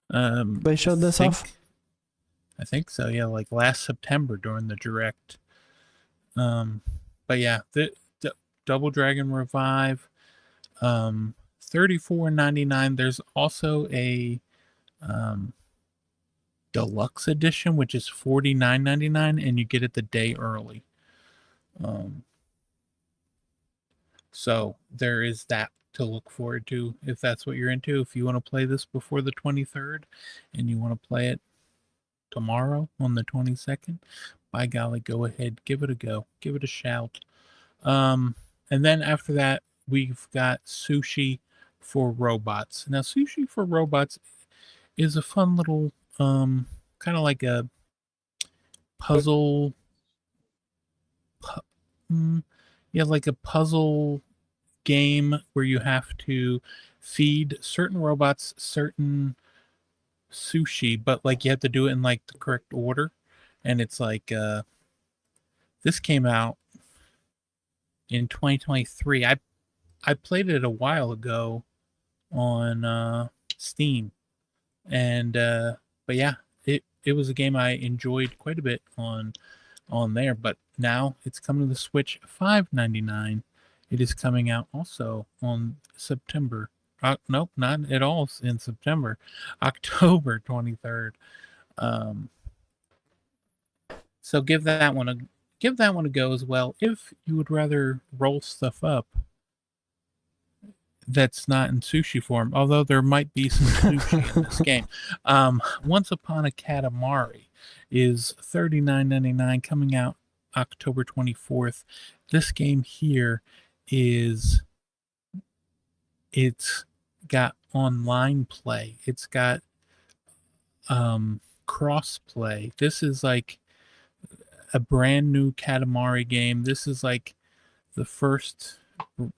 They showed this off? I think so, yeah, like last September during the direct. But yeah, the Double Dragon Revive, $34.99. There's also a deluxe edition, which is $49.99, and you get it the day early. So there is that to look forward to if that's what you're into. If you want to play this before the 23rd and you want to play it tomorrow on the 22nd, by golly, go ahead, give it a go, give it a shout. And then after that, we've got Sushi for Robots. Now, Sushi for Robots is a fun little kind of like a puzzle, like a puzzle game where you have to feed certain robots certain sushi, but like you have to do it in like the correct order. And it's like this came out in 2023. I played it a while ago on Steam, and but yeah, it was a game I enjoyed quite a bit on there. But now it's coming to the Switch, $5.99. It is coming out also on September. Nope, not at all in September. October 23rd. So give that one a go as well. If you would rather roll stuff up that's not in sushi form, although there might be some sushi in this game. Once Upon a Katamari is $39.99, coming out October 24th. This game here it's got online play. It's got cross play. This is like a brand new Katamari game. This is like the first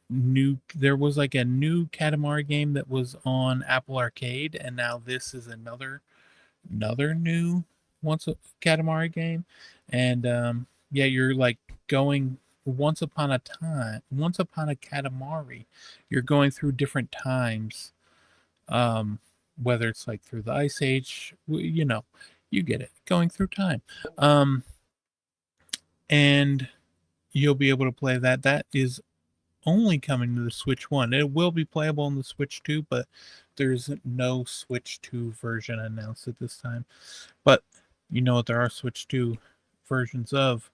there was like a new Katamari game that was on Apple Arcade, and now this is another new Katamari game. And yeah, you're like going once upon a Katamari, you're going through different times, whether it's like through the Ice Age, you get it, going through time, and you'll be able to play that is only coming to the Switch 1. It will be playable on the Switch 2, but there's no Switch 2 version announced at this time. But you know what there are Switch 2 versions of.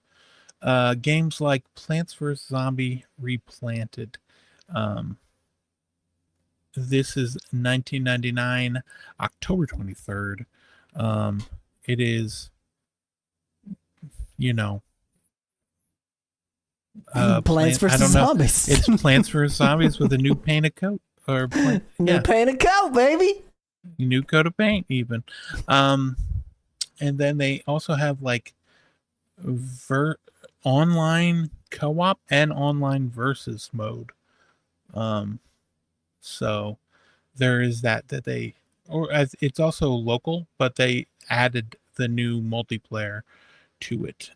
Games like Plants vs. Zombie Replanted. This is $19.99, October 23rd. It is, Plants vs. Zombies. It's Plants vs. Zombies with a new painted coat. New painted coat, baby. New coat of paint, even. And then they also have like online co-op and online versus mode. So there is that they, it's also local, but they added the new multiplayer to it.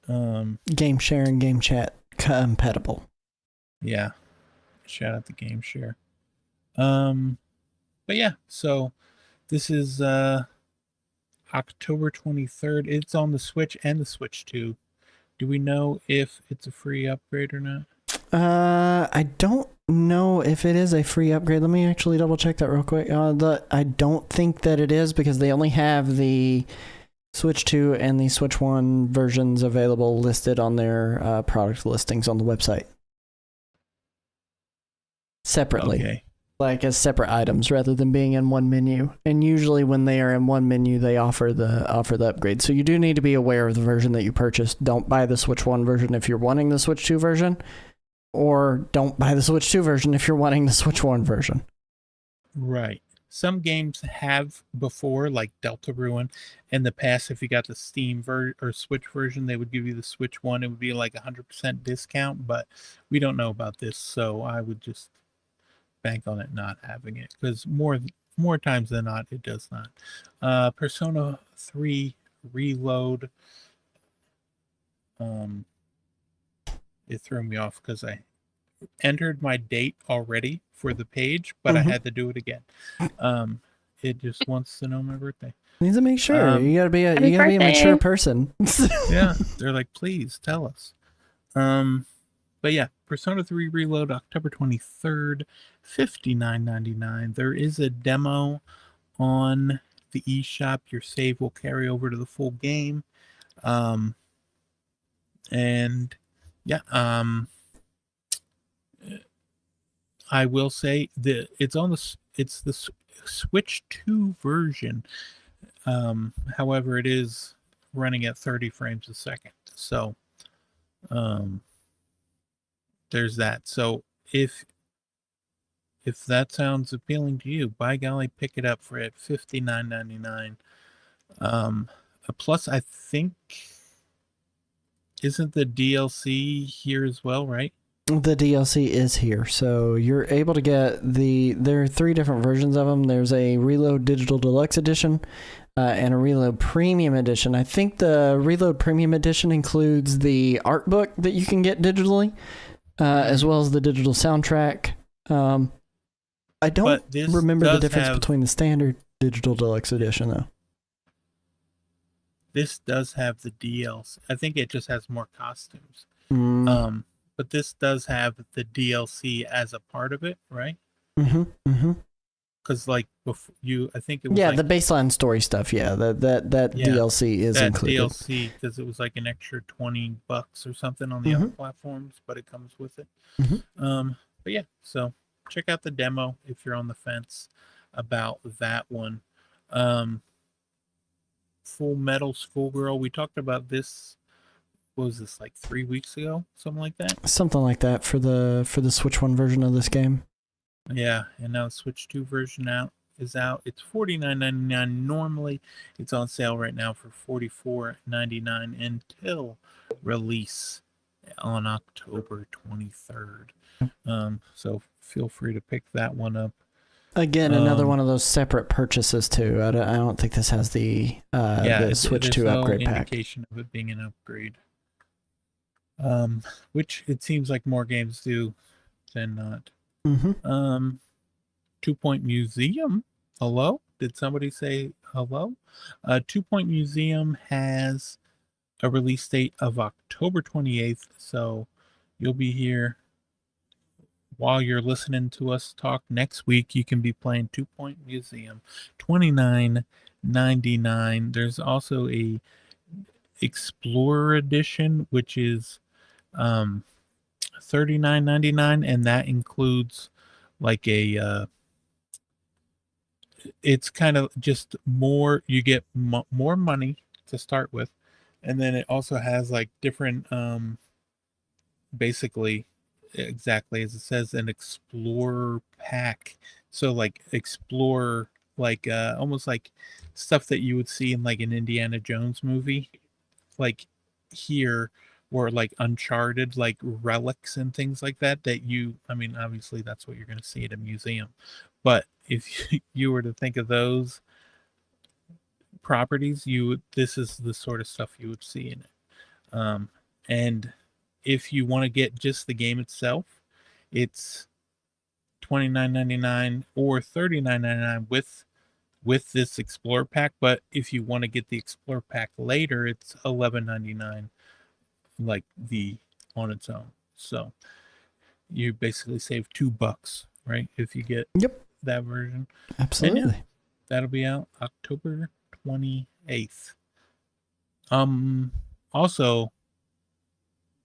Game share and game chat compatible. Yeah. Shout out the Game Share. But yeah, so this is October 23rd. It's on the Switch and the Switch 2. Do we know if it's a free upgrade or not? I don't know if it is a free upgrade. Let me actually double check that real quick. I don't think that it is because they only have the Switch 2 and the Switch 1 versions available listed on their product listings on the website separately. Okay. Like as separate items rather than being in one menu. And usually when they are in one menu, they offer the upgrade. So you do need to be aware of the version that you purchased. Don't buy the Switch 1 version if you're wanting the Switch 2 version, or don't buy the Switch 2 version if you're wanting the Switch 1 version. Right. Some games have before, like Deltarune. In the past, if you got the Steam or Switch version, they would give you the Switch 1. It would be like 100% discount, but we don't know about this, so I would just bank on it not having it, because more times than not it does not. Persona 3 Reload, it threw me off because I entered my date already for the page, but I had to do it again. It just wants to know my birthday. Needs to make sure. You gotta be a mature person. Yeah, they're like, please tell us. But yeah, Persona 3 Reload, October 23rd, $59.99. There is a demo on the eShop. Your save will carry over to the full game. And yeah, I will say that it's the Switch 2 version. However, it is running at 30 frames a second. So, there's that. So if that sounds appealing to you, by golly, pick it up for at $59.99. Plus, I think, isn't the DLC here as well, right? The DLC is here, so you're able to get there are 3 different versions of them. There's a Reload Digital Deluxe Edition and a Reload Premium Edition. I think the Reload Premium Edition includes the art book that you can get digitally, as well as the digital soundtrack. I don't remember the difference between the standard Digital Deluxe Edition, though. This does have the DLC. I think it just has more costumes. But this does have the DLC as a part of it, right? Because like before I think it was the baseline story stuff. Yeah, that DLC is included. DLC, because it was like an extra $20 or something on the other platforms, but it comes with it. But yeah, so check out the demo if you're on the fence about that one. Full Metal Schoolgirl. We talked about this. What was this, like 3 weeks ago? Something like that? Something like that for the Switch 1 version of this game. Yeah, and now the Switch 2 version is out. It's $49.99 normally. It's on sale right now for $44.99 until release on October 23rd. So feel free to pick that one up. Again, another one of those separate purchases too. I don't think this has the Switch 2 upgrade pack. Indication of it being an upgrade. Which it seems like more games do than not. 2 Point Museum. Hello? Did somebody say hello? 2 Point Museum has a release date of October 28th, so you'll be here while you're listening to us talk next week. You can be playing 2 Point Museum, $29.99. There's also a Explorer Edition, which is $39.99, and that includes like a it's kind of just more, you get more money to start with, and then it also has like different basically exactly as it says, an Explorer pack. So like Explorer, like almost like stuff that you would see in like an Indiana Jones movie, like here, or like Uncharted, like relics and things like that I mean, obviously that's what you're going to see at a museum, but if you were to think of those properties, this is the sort of stuff you would see in it. And if you want to get just the game itself, it's $29.99 or $39.99 with this Explorer pack. But if you want to get the Explorer pack later, it's $11.99 like the on its own. So you basically save $2, right? If you get that version. Absolutely. And yeah, that'll be out October 28th. Also,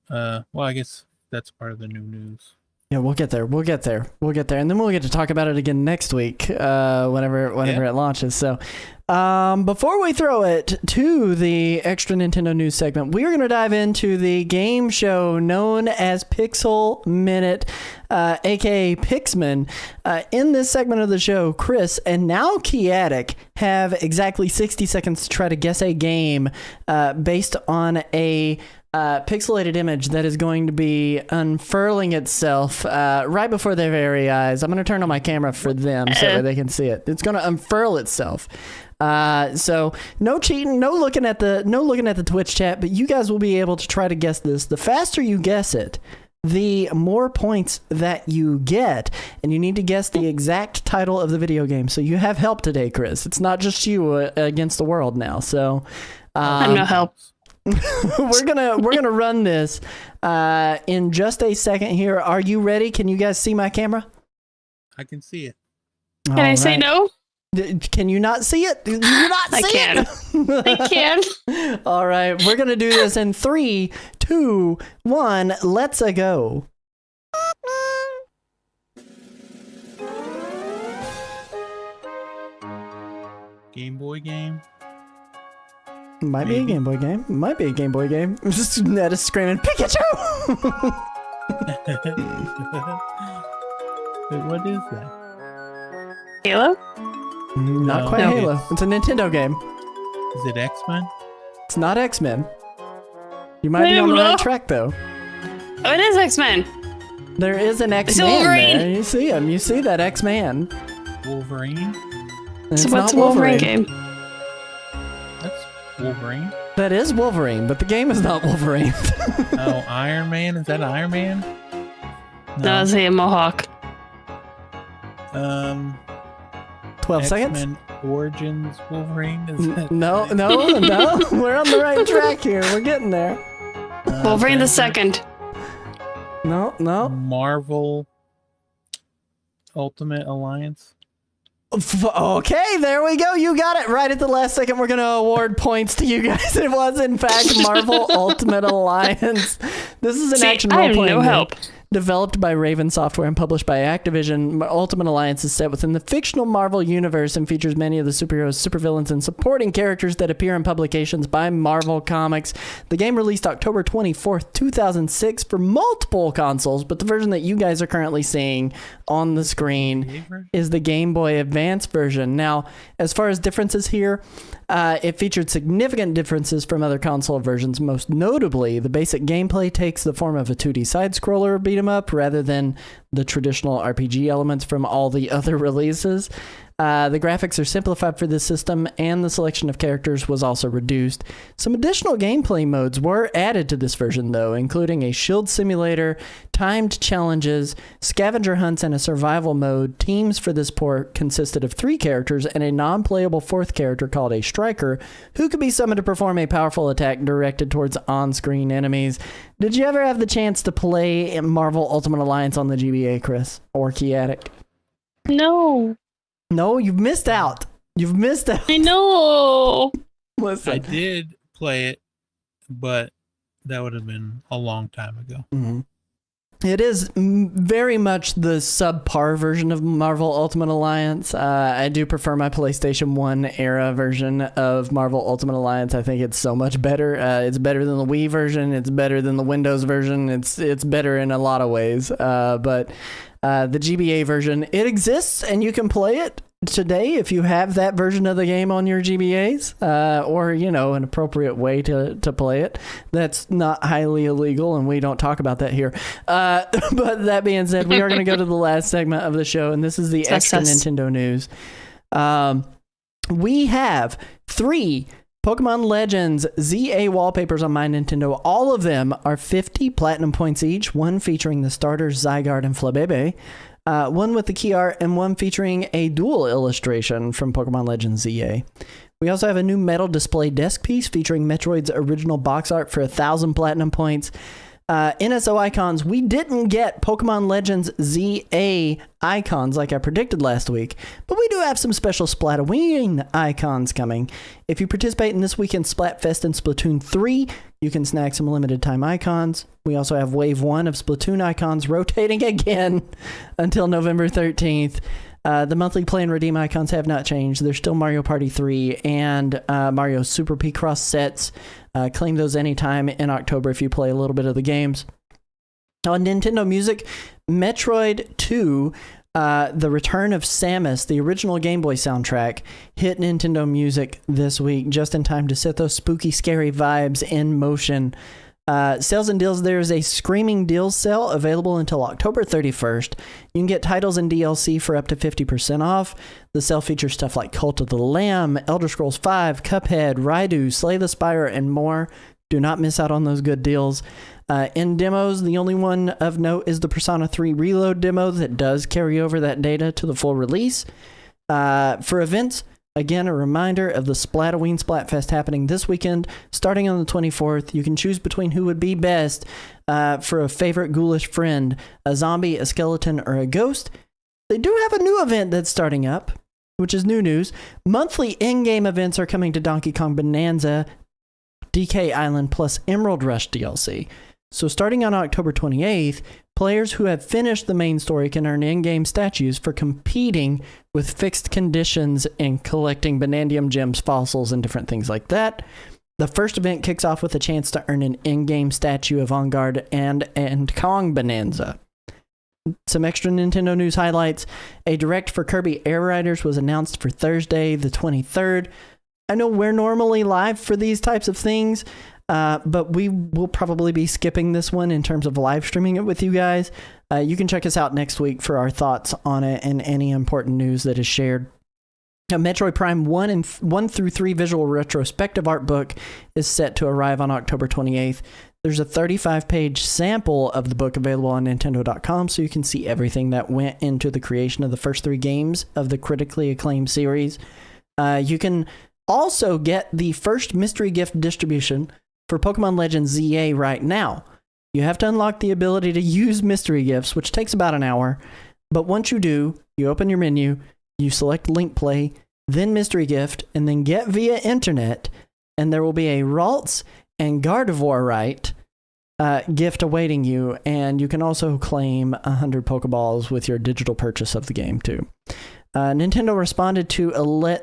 well, I guess that's part of the new news. Yeah, we'll get there. And then we'll get to talk about it again next week, whenever it launches. So, before we throw it to the extra Nintendo news segment, we are going to dive into the game show known as Pixel Minute, aka Pixman. In this segment of the show, Chris and now Kiatic have exactly 60 seconds to try to guess a game based on a pixelated image that is going to be unfurling itself right before their very eyes. I'm going to turn on my camera for them so that they can see it. It's going to unfurl itself. So no cheating, no looking at the Twitch chat, but you guys will be able to try to guess this. The faster you guess it, the more points that you get, and you need to guess the exact title of the video game. So you have help today, Chris. It's not just you against the world now. So I'm no help. we're gonna run this in just a second here. Are you ready? Can you guys see my camera? I can see it. Can I say no? Can you not see it? Do you not see it? I can. All right, we're gonna do this in 3, 2, 1. Let's go. Game Boy game. Might be a Game Boy game. Might be a Game Boy game. Ned is screaming, Pikachu! Wait, what is that? Halo? Not quite Halo. It's a Nintendo game. Is it X-Men? It's not X-Men. You might be on the right track, though. Oh, it is X-Men. There is an X-Man there. You see him. You see that X-Man. Wolverine? So what's a Wolverine game? That's Wolverine. That is Wolverine, but the game is not Wolverine. Oh, Iron Man? Is that Iron Man? No, it's a Mohawk. 12 seconds? X-Men Origins Wolverine? Is that No. We're on the right track here. We're getting there. Wolverine the second. No. Marvel Ultimate Alliance? Okay, there we go. You got it right at the last second. We're going to award points to you guys. It was, in fact, Marvel Ultimate Alliance. This is an action role-playing game. Help. Developed by Raven Software and published by Activision, Ultimate Alliance is set within the fictional Marvel universe and features many of the superheroes, supervillains, and supporting characters that appear in publications by Marvel Comics. The game released October 24th, 2006 for multiple consoles, but the version that you guys are currently seeing on the screen is the Game Boy Advance version. Now, as far as differences here, it featured significant differences from other console versions. Most notably, the basic gameplay takes the form of a 2D side-scroller beat 'em up rather than the traditional RPG elements from all the other releases. The graphics are simplified for this system, and the selection of characters was also reduced. Some additional gameplay modes were added to this version, though, including a shield simulator, timed challenges, scavenger hunts, and a survival mode. Teams for this port consisted of 3 characters and a non-playable 4th character called a striker, who could be summoned to perform a powerful attack directed towards on-screen enemies. Did you ever have the chance to play Marvel Ultimate Alliance on the GBA, Chris? Or Kiatic? No. No, you've missed out. You've missed out. I know. Listen. I did play it, but that would have been a long time ago. Mm-hmm. It is very much the subpar version of Marvel Ultimate Alliance. I do prefer my PlayStation 1 era version of Marvel Ultimate Alliance. I think it's so much better. It's better than the Wii version. It's better than the Windows version. It's better in a lot of ways. But the GBA version, it exists, and you can play it today if you have that version of the game on your GBAs, or, you know, an appropriate way to play it that's not highly illegal, and we don't talk about that here. But that being said, we are going to go to the last segment of the show, and this is the extra Nintendo news. We have 3 Pokemon Legends ZA wallpapers on my Nintendo. All of them are 50 platinum points each, one featuring the starters Zygarde and Flabebe. one with the key art and one featuring a dual illustration from Pokemon Legends ZA. We also have a new metal display desk piece featuring Metroid's original box art for 1,000 platinum points. NSO icons, we didn't get Pokemon Legends ZA icons like I predicted last week, but we do have some special Splatoween icons coming. If you participate in this weekend's Splatfest in Splatoon 3, you can snag some limited time icons. We also have Wave 1 of Splatoon icons rotating again until November 13th. The monthly play and redeem icons have not changed. There's still Mario Party 3 and Mario Super P-Cross sets. Claim those anytime in October if you play a little bit of the games. On Nintendo Music, Metroid 2, The Return of Samus, the original Game Boy soundtrack, hit Nintendo Music this week just in time to set those spooky, scary vibes in motion. Sales and deals, there's a Screaming Deals sale available until October 31st. You can get titles and DLC for up to 50% off. The sale features stuff like Cult of the Lamb, Elder Scrolls V, Cuphead, Raidu, Slay the Spire, and more. Do not miss out on those good deals. In demos, the only one of note is the Persona 3 Reload demo that does carry over that data to the full release. For events, again, a reminder of the Splatoween Splatfest happening this weekend, starting on the 24th. You can choose between who would be best for a favorite ghoulish friend, a zombie, a skeleton, or a ghost. They do have a new event that's starting up, which is new news. Monthly in-game events are coming to Donkey Kong Bonanza, DK Island, plus Emerald Rush DLC. So starting on October 28th, players who have finished the main story can earn in-game statues for competing with fixed conditions and collecting Bonandium gems, fossils, and different things like that. The first event kicks off with a chance to earn an in-game statue of On Guard and Kong Bonanza. Some extra Nintendo news highlights. A direct for Kirby Air Riders was announced for Thursday, the 23rd. I know we're normally live for these types of things, but we will probably be skipping this one in terms of live streaming it with you guys. You can check us out next week for our thoughts on it and any important news that is shared. A Metroid Prime 1 through 3 visual retrospective art book is set to arrive on October 28th. There's a 35-page sample of the book available on Nintendo.com, so you can see everything that went into the creation of the first 3 games of the critically acclaimed series. You can also get the first mystery gift distribution for Pokemon Legends ZA right now. You have to unlock the ability to use mystery gifts, which takes about an hour. But once you do, you open your menu, you select Link Play, then mystery gift, and then get via internet, and there will be a Ralts and Gardevoir Rite gift awaiting you, and you can also claim 100 Pokeballs with your digital purchase of the game too. Nintendo responded to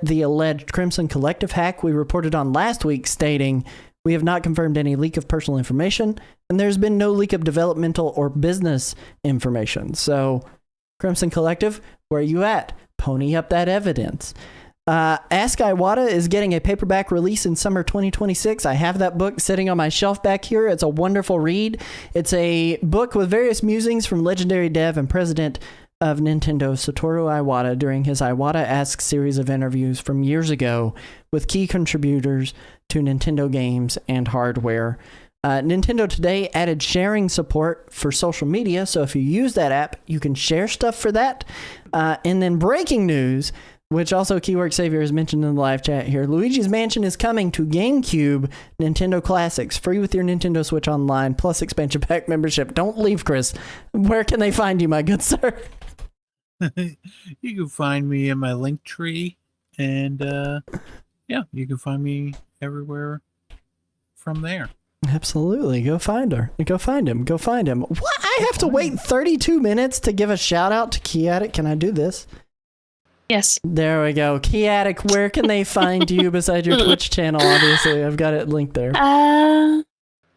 the alleged Crimson Collective hack we reported on last week, stating, "We have not confirmed any leak of personal information, and there's been no leak of developmental or business information." So, Crimson Collective, where are you at? Pony up that evidence. Ask Iwata is getting a paperback release in summer 2026. I have that book sitting on my shelf back here. It's a wonderful read. It's a book with various musings from legendary dev and president of Nintendo, Satoru Iwata, during his Iwata Asks series of interviews from years ago with key contributors to Nintendo games and hardware. Nintendo today added sharing support for social media, so if you use that app, you can share stuff for that. And then breaking news, which also Keywork Savior has mentioned in the live chat here, Luigi's Mansion is coming to GameCube Nintendo Classics, free with your Nintendo Switch Online, plus expansion pack membership. Don't leave, Chris. Where can they find you, my good sir? You can find me in my link tree, and yeah, you can find me everywhere from there. Absolutely. Go find her. Go find him. Go find him. What? I have to wait 32 minutes to give a shout out to Kiatic. Can I do this? Yes. There we go. Kiatic, where can they find you besides your Twitch channel? Obviously, I've got it linked there. I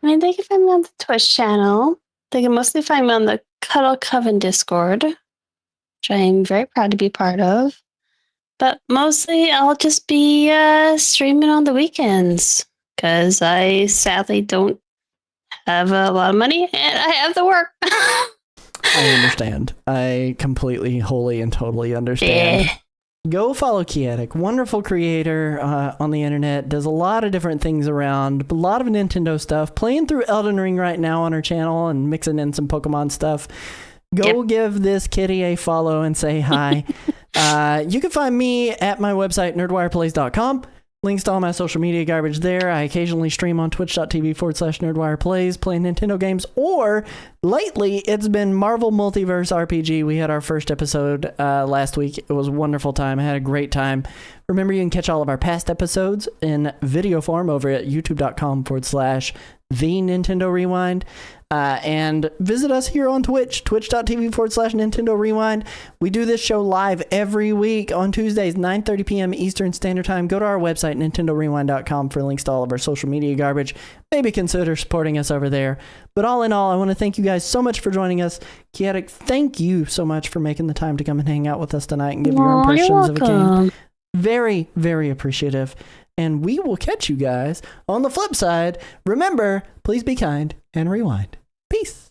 mean, they can find me on the Twitch channel. They can mostly find me on the Cuddle Coven Discord, which I am very proud to be part of. But mostly, I'll just be streaming on the weekends, because I sadly don't have a lot of money and I have to work. I understand. I completely, wholly, and totally understand. Yeah. Go follow Kiatic. Wonderful creator on the internet. Does a lot of different things around. A lot of Nintendo stuff. Playing through Elden Ring right now on her channel and mixing in some Pokemon stuff. Go give this kitty a follow and say hi. You can find me at my website, nerdwireplays.com. Links to all my social media garbage there. I occasionally stream on twitch.tv/nerdwireplays, playing Nintendo games, or lately it's been Marvel Multiverse RPG. We had our first episode last week. It was a wonderful time. I had a great time. Remember, you can catch all of our past episodes in video form over at youtube.com/The Nintendo Rewind. And visit us here on Twitch, twitch.tv/Nintendo Rewind. We do this show live every week on Tuesdays, 9:30 p.m. Eastern Standard Time. Go to our website, nintendorewind.com, for links to all of our social media garbage. Maybe consider supporting us over there. But all in all, I want to thank you guys so much for joining us. Kiatic, thank you so much for making the time to come and hang out with us tonight and give your impressions of a game. Very, very appreciative. And we will catch you guys on the flip side. Remember, please be kind and rewind. Peace.